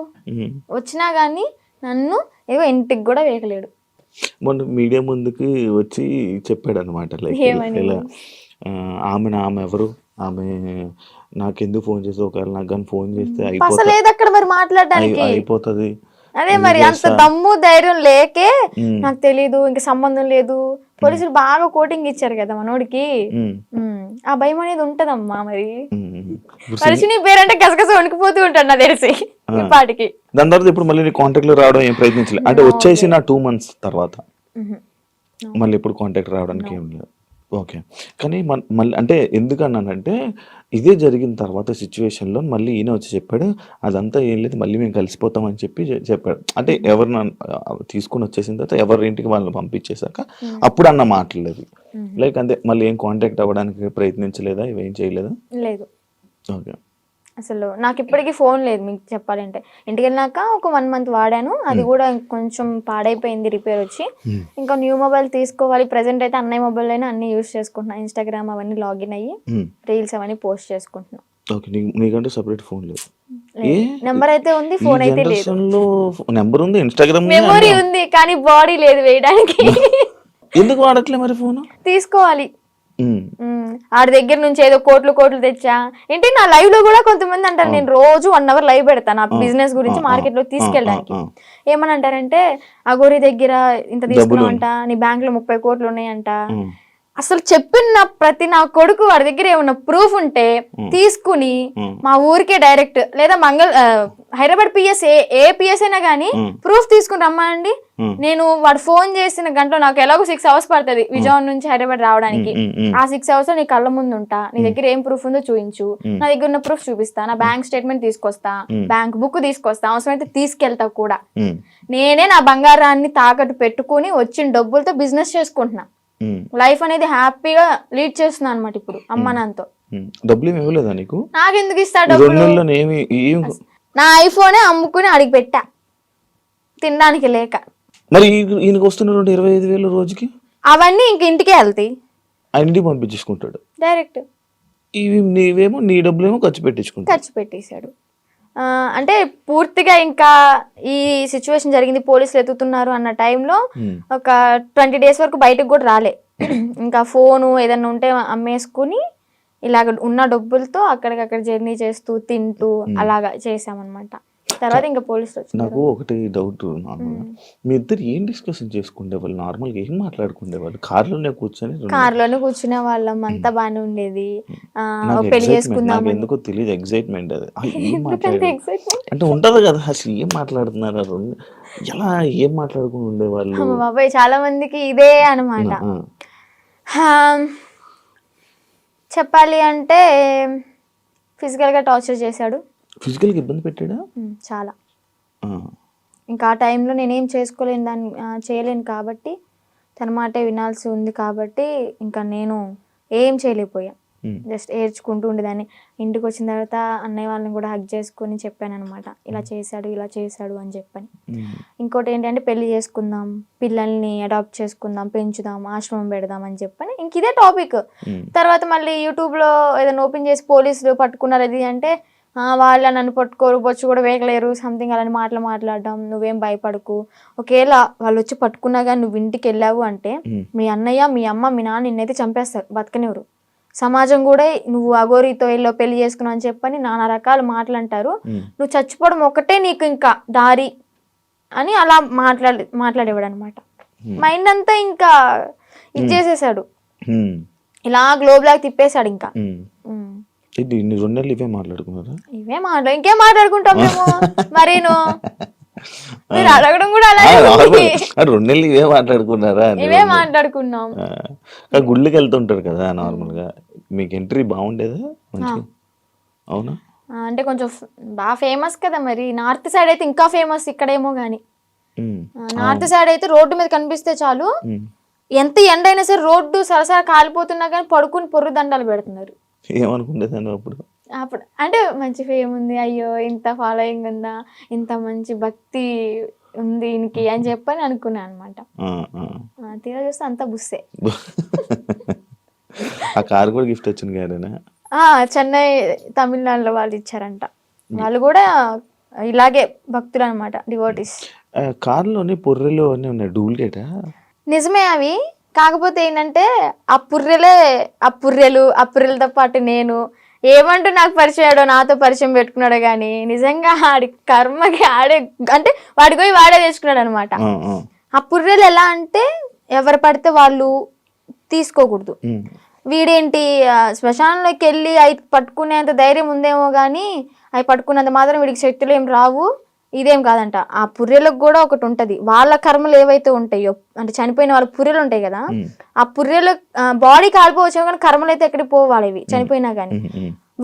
వచ్చినా గానీ నన్ను ఏదో ఇంటికి కూడా వేయలేడు. మొన్న మీడియా ముందుకి వచ్చి చెప్పాడు అనమాట, ఆమె ఎవరు, ఆమె నాకెందుకు ఫోన్ చేసి, ఒకవేళ నాకు కానీ ఫోన్ చేస్తే అయిపోతుంది. అదే మరి అంత దమ్ము ధైర్యం లేకే నాకు తెలీదు, ఇంకా సంబంధం లేదు. పోలీసులు బాగా కోటింగ్ ఇచ్చారు కదా మనోడికి, ఆ భయం అనేది ఉంటదమ్మా. మరి వర్షిని పేరంటే గసగస వణికిపోతూ ఉంటాడు నాకు తెలిసి ఇప్పటికి. దాని తర్వాత ఇప్పుడు మళ్ళీ కాంటాక్ట్ లో రావడం ఏం ప్రయత్నించలేదు అంటే? వచ్చేసి నా 2 months తర్వాత మళ్ళీ ఇప్పుడు కాంటాక్ట్ రావడానికి ఏం లేదు. ఓకే. కానీ మళ్ళీ అంటే ఎందుకన్నానంటే, ఇదే జరిగిన తర్వాత సిచ్యువేషన్లో మళ్ళీ ఈయన వచ్చి చెప్పాడు, అదంతా ఏం లేదు, మళ్ళీ మేము కలిసిపోతామని చెప్పాడు. అంటే ఎవరిని తీసుకుని వచ్చేసిన తర్వాత ఎవరి ఇంటికి వాళ్ళని పంపించేశాక అప్పుడు అన్న మాటలేదు. లైక్ అంతే, మళ్ళీ ఏం కాంటాక్ట్ అవ్వడానికి ప్రయత్నించలేదా, ఇవేం చేయలేదా? లేదు. ఓకే. అసలు నాకు ఇప్పటికీ ఫోన్ లేదు మీకు చెప్పాలంటే. ఇంటికి వెళ్ళినాక ఒక 1 month వాడాను, అది కూడా కొంచెం పాడైపోయింది, రిపేర్ వచ్చి. ఇంకా న్యూ మొబైల్ తీసుకోవాలి. ప్రెసెంట్ అయితే అన్నయ్య మొబైల్ అయినా అన్ని యూస్ చేసుకుంటున్నా, ఇన్స్టాగ్రామ్ అవన్నీ లాగిన్ అయ్యి రీల్స్ అవన్నీ పోస్ట్ చేసుకుంటున్నా. నీకంటే సెపరేట్ ఫోన్ లేదు? నెంబర్ అయితే ఉంది, ఫోన్ అయితే లేదు. నెంబర్ ఉంది, ఇన్స్టాగ్రామ్ మెమొరీ ఉంది, కానీ బాడీ లేదు వేయడానికి. ఎందుకు వాడట్లే మరి ఫోన్? తీసుకోవాలి. ఆడి దగ్గర నుంచి ఏదో కోట్లు తెచ్చా ఏంటి. నా లైవ్ లో కూడా కొంతమంది అంటారు, నేను రోజు 1 hour లైవ్ పెడతా నా బిజినెస్ గురించి మార్కెట్ లో తీసుకెళ్ళడానికి. ఏమని అంటారంటే, అగోరి దగ్గర ఇంత తీసుకున్నావంట, నీ బ్యాంక్ లో 30 కోట్లు ఉన్నాయంట. అసలు చెప్పిన ప్రతి నా కొడుకు వాడి దగ్గర ఏమన్నా ప్రూఫ్ ఉంటే తీసుకుని మా ఊరికే డైరెక్ట్, లేదా హైదరాబాద్ పిఎస్ ఏ పిఎస్ అయినా గానీ ప్రూఫ్ తీసుకుని రమ్మండి. నేను వాడు ఫోన్ చేసిన గంటలో నాకు ఎలాగో 6 hours పడుతుంది విజయవాడ నుంచి హైదరాబాద్ రావడానికి. ఆ 6 hours లో నీ కళ్ళ ముందు ఉంటా, నీ దగ్గర ఏం ప్రూఫ్ ఉందో చూపించు, నా దగ్గర ఉన్న ప్రూఫ్ చూపిస్తా, నా బ్యాంక్ స్టేట్మెంట్ తీసుకొస్తా, బ్యాంక్ బుక్ తీసుకొస్తా, అవసరమైతే తీసుకెళ్తా కూడా. నేనే నా బంగారాన్ని తాకట్టు పెట్టుకుని వచ్చిన డబ్బులతో బిజినెస్ చేసుకుంటున్నా. లైఫ్ అనేది హ్యాపీగా లీడ్ చేస్తున్నా అనమాట ఇప్పుడు అమ్మ నాన్నతో. డబ్బులు ఏమి ఇవ్వలేదా నీకు? నాకెందుకు ఇస్తా డబ్బులు? నా ఐఫోనే అమ్ముకుని అడిగి పెట్టా తినడానికి లేక. మరి ఈయనకు వస్తున్న 25,000 రోజుకి అవన్నీ ఇంక ఇంటికే వెళ్తాయి, ఇంటికి పంపించేసుకుంటాడు డైరెక్ట్. ఇవి నీవేమో నీ డబ్బులేమో ఖర్చు పెట్టేశాడు. అంటే పూర్తిగా ఇంకా ఈ సిచ్యువేషన్ జరిగింది, పోలీసులు ఎత్తుతున్నారు అన్న టైంలో ఒక 20 days వరకు బయటకు కూడా రాలే. ఇంకా ఫోను ఏదన్నా ఉంటే అమ్మేసుకుని ఇలాగ ఉన్న డబ్బులతో అక్కడికక్కడ జర్నీ చేస్తూ తింటూ అలాగా చేసామన్నమాట. తర్వాత ఇంకా పోలీసులు వచ్చారు. నాకు ఒకటి డౌట్, నార్మల్గా మీ ఇద్దరు ఏం డిస్కషన్ చేసుకుంటే వాళ్ళు, నార్మల్గా ఏం మాట్లాడుకుంటే వాళ్ళు? కార్లోనే కూర్చునే వాళ్ళం, అంతా బాగానే ఉండేది. పెళ్లి చేసుకుందాం ఎందుకో తెలియదు, ఎగ్జైట్మెంట్ అది. ఏం అంటే ఉంటది కదా, అసలు ఏం మాట్లాడుతున్నారు, ఎలా ఏం మాట్లాడుకుని ఉండేవాళ్ళు? బాబాయ్ చాలా మందికి ఇదే అనమాట. చెప్పాలి అంటే ఫిజికల్గా టార్చర్ చేశాడు. ఫిజికల్గా ఇబ్బంది పెట్టాడా? చాలా. ఇంకా ఆ టైంలో నేనేం చేయలేను కాబట్టి, తన మాటే వినాల్సి ఉంది కాబట్టి ఇంకా నేను ఏం చేయలేకపోయా. జస్ట్ ఏడ్చుకుంటూ ఉండేదాన్ని. ఇంటికి వచ్చిన తర్వాత అన్నయ్య వాళ్ళని కూడా హగ్ చేసుకొని చెప్పాను అనమాట, ఇలా చేశాడు అని చెప్పని. ఇంకోటి ఏంటంటే పెళ్లి చేసుకుందాం, పిల్లల్ని అడాప్ట్ చేసుకుందాం, పెంచుదాం, ఆశ్రమం పెడదాం అని చెప్పని ఇంక ఇదే టాపిక్. తర్వాత మళ్ళీ యూట్యూబ్లో ఏదైనా ఓపెన్ చేసి పోలీసులు పట్టుకున్నారు అది అంటే, వాళ్ళ నన్ను పట్టుకోరు, బొచ్చు కూడా వేయలేరు, సంథింగ్ అలాంటి మాటలు మాట్లాడడం. నువ్వేం భయపడకు, ఒకవేళ వాళ్ళు వచ్చి పట్టుకున్నా కానీ నువ్వు ఇంటికి వెళ్ళావు అంటే మీ అన్నయ్య, మీ అమ్మ, మీ నాన్న నిన్నైతే చంపేస్తారు, బతకనివ్వరు. సమాజం కూడా నువ్వు అఘోరితో వెళ్ళో పెళ్లి చేసుకున్నావు అని చెప్పని నానా రకాల మాటలు అంటారు. నువ్వు చచ్చిపోవడం ఒకటే నీకు ఇంకా దారి అని అలా మాట్లాడేవాడు అనమాట. మైండ్ అంతా ఇంకా ఇది చేసేసాడు, ఇలా గ్లోబ్ లాగా తిప్పేశాడు. ఇంకా ఇవే మాట్లాడుకున్నారా? ఇంకేం మాట్లాడుకుంటాం మేము. మరీను మీరు అడగడం కూడా అలాగే, 2 నెలలు ఇవే మాట్లాడుకున్నారా? ఇవే మాట్లాడుకున్నాం. గుళ్ళకి వెళ్తుంటారు కదా నార్మల్ గా, మీకు ఎంట్రీ బాగుండేదా? అవునా? అంటే కొంచెం బాగా ఫేమస్ కదా, మరి నార్త్ సైడ్ అయితే ఇంకా ఫేమస్, ఇక్కడేమో గానీ నార్త్ సైడ్ అయితే రోడ్డు మీద కనిపిస్తే చాలు, ఎంత ఎండ అయినా సరే రోడ్డు సరసర కాలిపోతున్నా కానీ పడుకుని పొర్రు దండాలు పెడుతున్నారు. ఏమనుకుంటేదాన్ని అప్పుడు అంటే మంచి ఫేమ్ ఉంది, అయ్యో ఇంత ఫాలోయింగ్ ఉందా, ఇంత మంచి భక్తి ఉంది ఈయనకి అని చెప్పని అనుకున్నాను అనమాట. తీరా చూస్తే అంతా బుస్సే. ఆ కారు కూడా గిఫ్ట్ వచ్చింది గారేనా? చెన్నై తమిళనాడులో వాళ్ళు ఇచ్చారంట. వాళ్ళు కూడా ఇలాగే భక్తులు అనమాట, డివోటీస్. కారులోని పొర్రెలు అన్నీ ఉన్నాయి, డూప్లికేటా? నిజమే అవి. కాకపోతే ఏంటంటే ఆ పుర్రెలతో పాటు నేను ఏమంటూ నాకు పరిచయాడో, నాతో పరిచయం పెట్టుకున్నాడో కానీ నిజంగా ఆడి కర్మకి ఆడే, అంటే వాడికి పోయి వాడే తెచ్చుకున్నాడు అనమాట. ఆ పుర్రెలు ఎలా అంటే ఎవరు పడితే వాళ్ళు తీసుకోకూడదు. వీడేంటి శ్మశానంలోకి వెళ్ళి అవి పట్టుకునేంత ధైర్యం ఉందేమో కానీ అవి పట్టుకునేంత మాత్రం వీడికి శక్తులు ఏం రావు. ఇదేం కాదంట, ఆ పుర్రెలకు కూడా ఒకటి ఉంటది, వాళ్ళ కర్మలు ఏవైతే ఉంటాయో, అంటే చనిపోయిన వాళ్ళ పుర్రెలు ఉంటాయి కదా, ఆ పుర్రెలు బాడీ కాలిపోవచ్చు కానీ కర్మలు అయితే ఎక్కడికి పోవాలివి చనిపోయినా గానీ.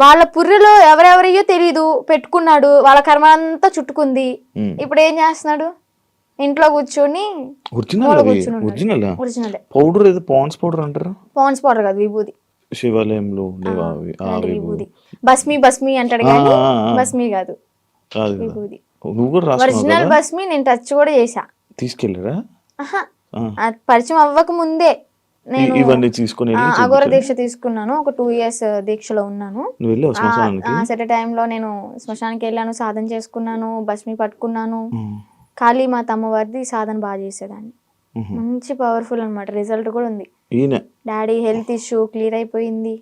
వాళ్ళ పుర్రెలు ఎవరెవరయ్యో తెలీదు, పెట్టుకున్నాడు, వాళ్ళ కర్మ అంతా చుట్టుకుంది. ఇప్పుడు ఏం చేస్తున్నాడు, ఇంట్లో కూర్చొని పాండ్స్ పౌడర్ కాదు, విభూది. శివాలయంలో విభూది, భస్మి అంటాడు కానీ భస్మి కాదు, విభూది. ఒరిజినల్ భస్మి నేను టచ్ కూడా చేసా. తీసుకెళ్ళరా? పరిచయం అవ్వక ముందే నేను ఇవన్నీ తీసుకుని అఘోర దీక్ష తీసుకున్నాను. ఒక 2 years దీక్షలో ఉన్నాను. సెట్ టైంలో నేను శ్మశానికి వెళ్ళాను, సాధన చేసుకున్నాను, భస్మి పట్టుకున్నాను. కాళీమాత అమ్మవారిది సాధన బాగా చేసేదాన్ని, మంచి పవర్ఫుల్ అనమాట. రిజల్ట్ కూడా ఉంది. డాడీ హెల్త్ ఇష్యూ క్లియర్ అయిపోయింది.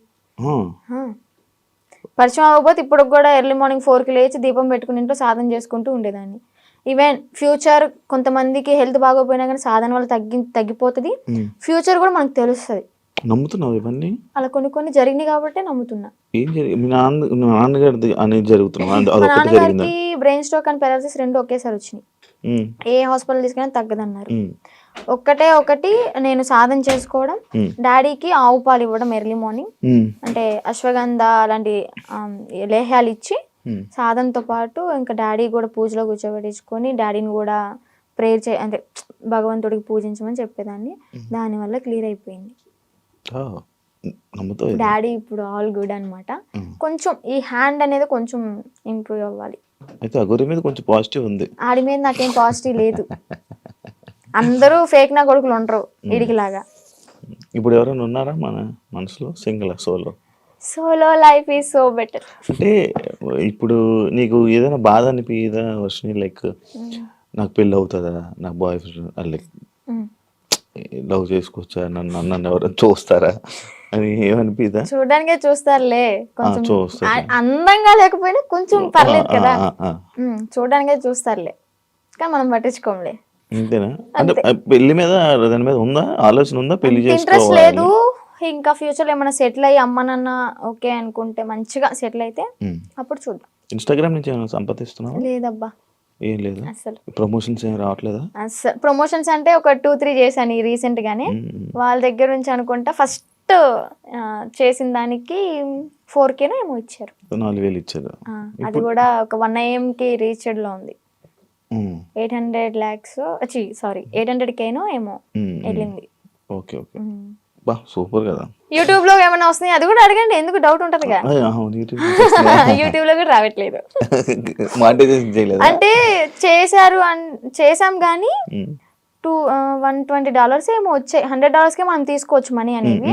పరిచయం అవ్వకపోతే ఇప్పుడు కూడా ఎర్లీ మార్నింగ్ 4కి లేచి దీపం పెట్టుకుని ఇంట్లో సాధన చేసుకుంటూ ఉండేదాన్ని. ఈవెన్ ఫ్యూచర్ కొంతమందికి హెల్త్ బాగోపోయినా కానీ సాధన వల్ల తగ్గిపోతుంది, ఫ్యూచర్ కూడా మనకు తెలుస్తుంది. నమ్ముతున్నావు ఇవన్నీ? అలా కొన్ని జరిగినాయి కాబట్టి నమ్ముతున్నా. నాన్నగారికి బ్రెయిన్ స్ట్రోక్ అండ్ పెరాలసిస్ 2 ఒకేసారి వచ్చినాయి. ఏ హాస్పిటల్ తీసుకున్నా తగ్గదన్నారు. ఒకటి నేను సాధన చేసుకోవడం, డాడీకి ఆవు పాలు ఇవ్వడం ఎర్లీ మార్నింగ్, అంటే అశ్వగంధ అలాంటి లేహ్యాలు ఇచ్చి సాధనతో పాటు ఇంకా డాడీ కూడా పూజలో కూర్చోబెట్టించుకొని డాడీని కూడా ప్రేయర్ అంటే భగవంతుడికి పూజించమని చెప్పేదాన్ని. దానివల్ల క్లియర్ అయిపోయింది. డాడీ ఇప్పుడు ఆల్ గుడ్ అనమాట. కొంచెం ఈ హ్యాండ్ అనేది కొంచెం ఇంప్రూవ్ అవ్వాలి. ఆడి మీద నాకేం పాజిటివ్ లేదు. అందరూ ఫేక్ నా కొడుకులు ఉండరు వీడికి లాగా. ఇప్పుడు ఎవరైనా ఉన్నారా మన మనసులో? Solo life is so better. అంటే ఇప్పుడు నీకు ఏదైనా బాధ అనిపించదా వర్షిని, లైక్ నాకు పెళ్ళి అవుతుందా, నాకు బాయ్ ఫ్రెండ్ లైక్ లవ్ చేసుకోవచ్చా, నన్ను ఎవరైనా చూస్తారా అని ఏమనిపిదా? చూడడానికే చూస్తారులే, కొంచెం చూస్తారు. అందంగా లేకపోయినా కొంచెం పర్లేదు కదా, చూడడానికే చూస్తారులే, కానీ మనం పట్టించుకోంలే. అంతేనా? అంటే పెళ్లి మీద దాని మీద ఉందా ఆలోచన, ఉందా పెళ్లి ఇంట్రెస్ట్ లేదు. చేసుకోవాలి? ఇంకా ఫ్యూచర్ లో ఏమైనా సెటిల్ అయ్యి అమ్మ నాన్న ఓకే అనుకుంటే, మంచిగా సెటిల్ అయితే అప్పుడు చూద్దాం. ఇన్స్టాగ్రామ్ నుంచి ఏమైనా సంపాదిస్తున్నావా? లేదబ్బా, ఏం లేదు. అసలు ప్రమోషన్స్ ఏం రావట్లేదా? అసలు ప్రమోషన్స్ అంటే ఒక 2-3 చేశాను రీసెంట్ గానే. వాళ్ళ దగ్గర నుంచి అనుకుంటా ఫస్ట్ చేసిన దానికి 4K ఏమో ఇచ్చారు. 4,000 ఇచ్చారు. అది కూడా ఒక 1 AM కి రీచ్డ్ లో ఉంది. 800 lakhs, సారీ 800K ఏమో వెళ్ళింది. ఓకే ఓకే, బా సూపర్ కదా. యూట్యూబ్ లో ఏమైనా వస్తున్నాయి అది కూడా అడగండి, ఎందుకు డౌట్ ఉంటదిగా. యూట్యూబ్ లో కూడా రావట్లేదు. అంటే చేసాం కానీ $120 ఏమో వచ్చాయి. $100కే మనం తీసుకోవచ్చు మనీ అనేది.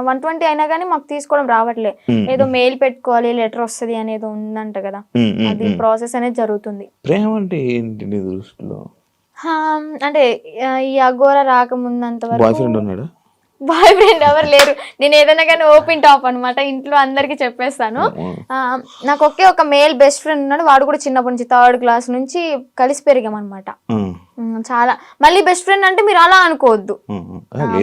120 అయినా కానీ మాకు తీసుకోవడం రావట్లేదు. ఏదో మెయిల్ పెట్టుకోవాలి, లెటర్ వస్తుంది అనేది ఉందంట కదా, అది ప్రాసెస్ అనేది జరుగుతుంది. ప్రేమ అంటే ఏంటి నీ దృష్టిలో? అంటే ఈ అఘోరా రాకముందంత వరకు బాయ్ ఫ్రెండ్ ఉన్నాడా? బాయ్ ఫ్రెండ్ ఎవరు లేరు. నేను ఏదైనా కానీ ఓపెన్ టాప్ అనమాట, ఇంట్లో అందరికి చెప్పేస్తాను. నాకు ఒక మేల్ బెస్ట్ ఫ్రెండ్ ఉన్నాడు. వాడు కూడా చిన్నప్పటి నుంచి 3rd క్లాస్ నుంచి కలిసి పెరిగాం అనమాట. చాలా మళ్ళీ బెస్ట్ ఫ్రెండ్ అంటే మీరు అలా అనుకోవద్దు,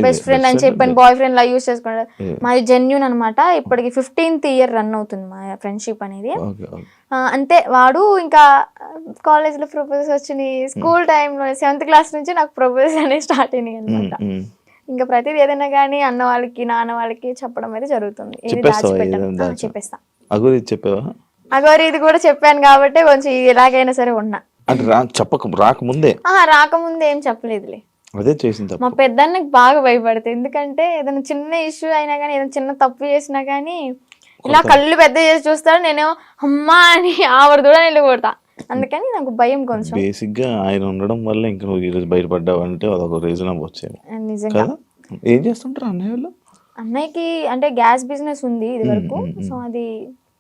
బెస్ట్ ఫ్రెండ్ అని చెప్పాను బాయ్ ఫ్రెండ్ లా యూజ్ చేసుకుంటారు. మాది జెన్యూన్ అనమాట. ఇప్పటికి 15th year రన్ అవుతుంది మా ఫ్రెండ్షిప్ అనేది. అంతే. వాడు ఇంకా కాలేజ్ లో ప్రపోజల్స్ వచ్చినాయి, స్కూల్ టైంలో 7th క్లాస్ నుంచి నాకు ప్రపోజల్స్ అనేవి స్టార్ట్ అయినాయి అనమాట. ఇంకా ప్రతిదీ ఏదైనా కానీ అన్న వాళ్ళకి నాన్న వాళ్ళకి చెప్పడం అయితే జరుగుతుంది. చెప్పేస్తా. అగోరి ఇది కూడా చెప్పాను కాబట్టి కొంచెం ఎలాగైనా సరే ఉన్నా. రాకముందే ఏం చెప్పలేదులే. అదే చేసింది. మా పెద్దన్నకి బాగా భయపడతాయి, ఎందుకంటే ఏదైనా చిన్న ఇష్యూ అయినా కానీ, ఏదైనా చిన్న తప్పు చేసినా కానీ ఇలా కళ్ళు పెద్ద చేసి చూస్తాడు. నేనేమో అమ్మా అని ఆవిడ కూడా వెళ్ళిపోతా. అందుకని నాకు భయం కొంచెం. బేసిక్ గా ఆయన ఉండడం వల్ల ఇంకా నువ్వు ఈ రోజు బయటపడ్డావు అంటే అదొక రీజన్ అవ్వచ్చు. నిజంగా. ఏం చేస్తుంటారు అన్నయ్య వాళ్ళు? అన్నయ్యకి అంటే గ్యాస్ బిజినెస్ ఉంది ఇది వరకు. సో అది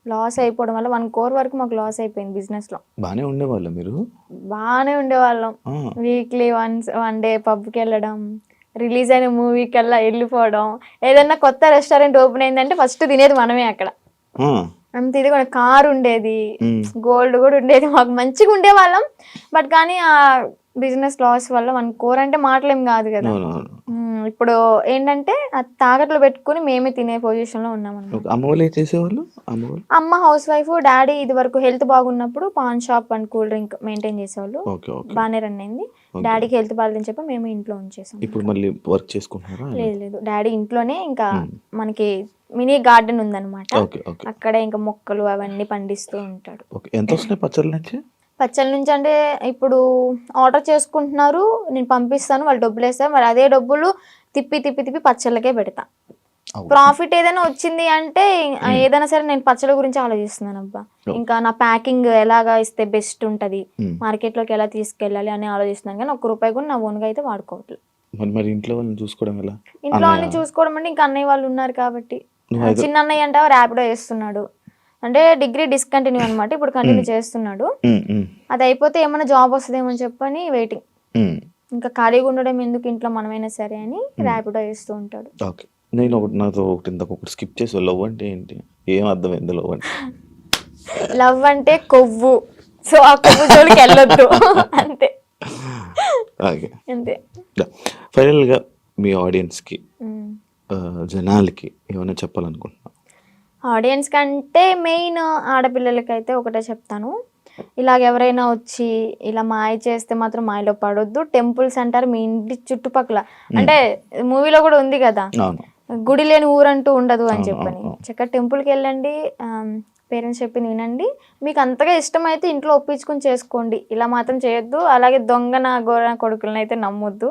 లాస్ అయిపోవడం వల్ల 1 crore వరకు మాకు లాస్ అయిపోయింది బిజినెస్ లో. బానే ఉండేవాళ్ళం మీరు? బానే ఉండేవాళ్ళం. వీక్లీ వన్ డే పబ్కి వెళ్ళడం, రిలీజ్ అయిన మూవీకి వెళ్ళిపోవడం. ఏదన్నా కొత్త రెస్టారెంట్ ఓపెన్ అయిందంటే ఫస్ట్ తినేది మనమే అక్కడ. అంత ఇది కూడా కార్ ఉండేది, గోల్డ్ కూడా ఉండేది, మాకు మంచిగా ఉండేవాళ్ళం. బట్ కానీ ఆ బిజినెస్ లాస్ వల్ల 1 crore అంటే మాటలేం కాదు కదా. ఇప్పుడు ఏంటంటే తాకట్లు పెట్టుకుని మేమే తినే పొజిషన్ లో ఉన్నాం. అమ్మ హౌస్ వైఫ్, డాడీ ఇది వరకు హెల్త్ బాగున్నప్పుడు pan shop and cool drink maintain చేసేవాళ్ళు. బాగానే రన్ అయింది. డాడీకి హెల్త్ బాగాలేదని చెప్పి మేము ఇంట్లో ఉంచేసాం. ఇప్పుడు మళ్ళీ వర్క్ చేసుకుంటున్నారా? లేదు, డాడీ ఇంట్లోనే ఇంకా మనకి మినీ గార్డెన్ ఉందన్నమాట. అక్కడే ఇంకా మొక్కలు అవన్నీ పండిస్తూ ఉంటాడు. ఎంత వస్తున్నాయి పచ్చళ్ళ నుంచి అంటే ఇప్పుడు ఆర్డర్ చేసుకుంటున్నారు, నేను పంపిస్తాను, వాళ్ళు డబ్బులు వేస్తారు. మరి అదే డబ్బులు తిప్పి పచ్చళ్ళకే పెడతా. ప్రాఫిట్ ఏదైనా వచ్చింది అంటే ఏదైనా సరే నేను పచ్చళ్ళ గురించి ఆలోచిస్తున్నాను అబ్బా. ఇంకా నా ప్యాకింగ్ ఎలాగా ఇస్తే బెస్ట్ ఉంటది, మార్కెట్ లోకి ఎలా తీసుకెళ్ళాలి అని ఆలోచిస్తున్నాను. కానీ ₹1 కూడా నా ఓన్గా అయితే వాడుకోవట్లేదు. ఇంట్లో వాళ్ళని చూసుకోవడం అంటే ఇంకా అన్నయ్య వాళ్ళు ఉన్నారు కాబట్టి. చిన్న అన్నయ్య అంటే ర్యాపిడో చేస్తున్నాడు, అంటే డిగ్రీ డిస్కంటిన్యూ అనమాట. ఇప్పుడు కంటిన్యూ చేస్తున్నాడు. అది అయిపోతే ఏమైనా జాబ్ వస్తుందేమో చెప్పని వెయిటింగ్. ఇంకా ఖాళీగా ఉండడం ఎందుకు ఇంట్లో, మనమైనా సరే అని ర్యాపిడో చేస్తూ ఉంటాడు. నేను నాతో ఒకటి స్కిప్ చేసి, లవ్ అంటే ఏంటి, ఏం అర్థమైంది లవ్ అంటే? లవ్ అంటే కొవ్వు. సో ఆ కొవ్వు జోలికి వెళ్ళొద్దు అంతే. అంతే. ఫైనల్ గా మీ ఆడియన్స్ కి, జనాలకి ఏమైనా చెప్పాలనుకుంటున్నా? ఆడియన్స్ కంటే మెయిన్ ఆడపిల్లలకైతే ఒకటే చెప్తాను, ఇలాగ ఎవరైనా వచ్చి ఇలా మాయ చేస్తే మాత్రం మాయలో పడొద్దు. టెంపుల్స్ అంటారు మీ ఇంటి చుట్టుపక్కల, అంటే మూవీలో కూడా ఉంది కదా, గుడి లేని ఊరంటూ ఉండదు అని చెప్పని. చక్కగా టెంపుల్కి వెళ్ళండి, పేరెంట్స్ చెప్పింది వినండి. మీకు అంతగా ఇష్టమైతే ఇంట్లో ఒప్పించుకుని చేసుకోండి, ఇలా మాత్రం చేయొద్దు. అలాగే దొంగ నా గోర కొడుకులను అయితే నమ్మొద్దు.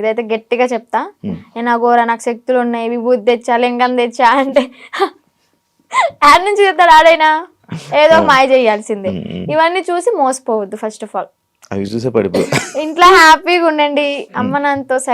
ఇదైతే గట్టిగా చెప్తా. నేను ఆ గోర నాకు శక్తులు ఉన్నాయి, విభూతి తెచ్చా, లింగం తెచ్చా అంటే యాడ్ నుంచి చెప్తాడు ఆడైనా, ఏదో మాయ చేయాల్సిందే. ఇవన్నీ చూసి మోసపోవద్దు. ఫస్ట్ ఆఫ్ ఆల్ ఇంట్లో హ్యాపీగా ఉండండి, అమ్మ నాన్నతో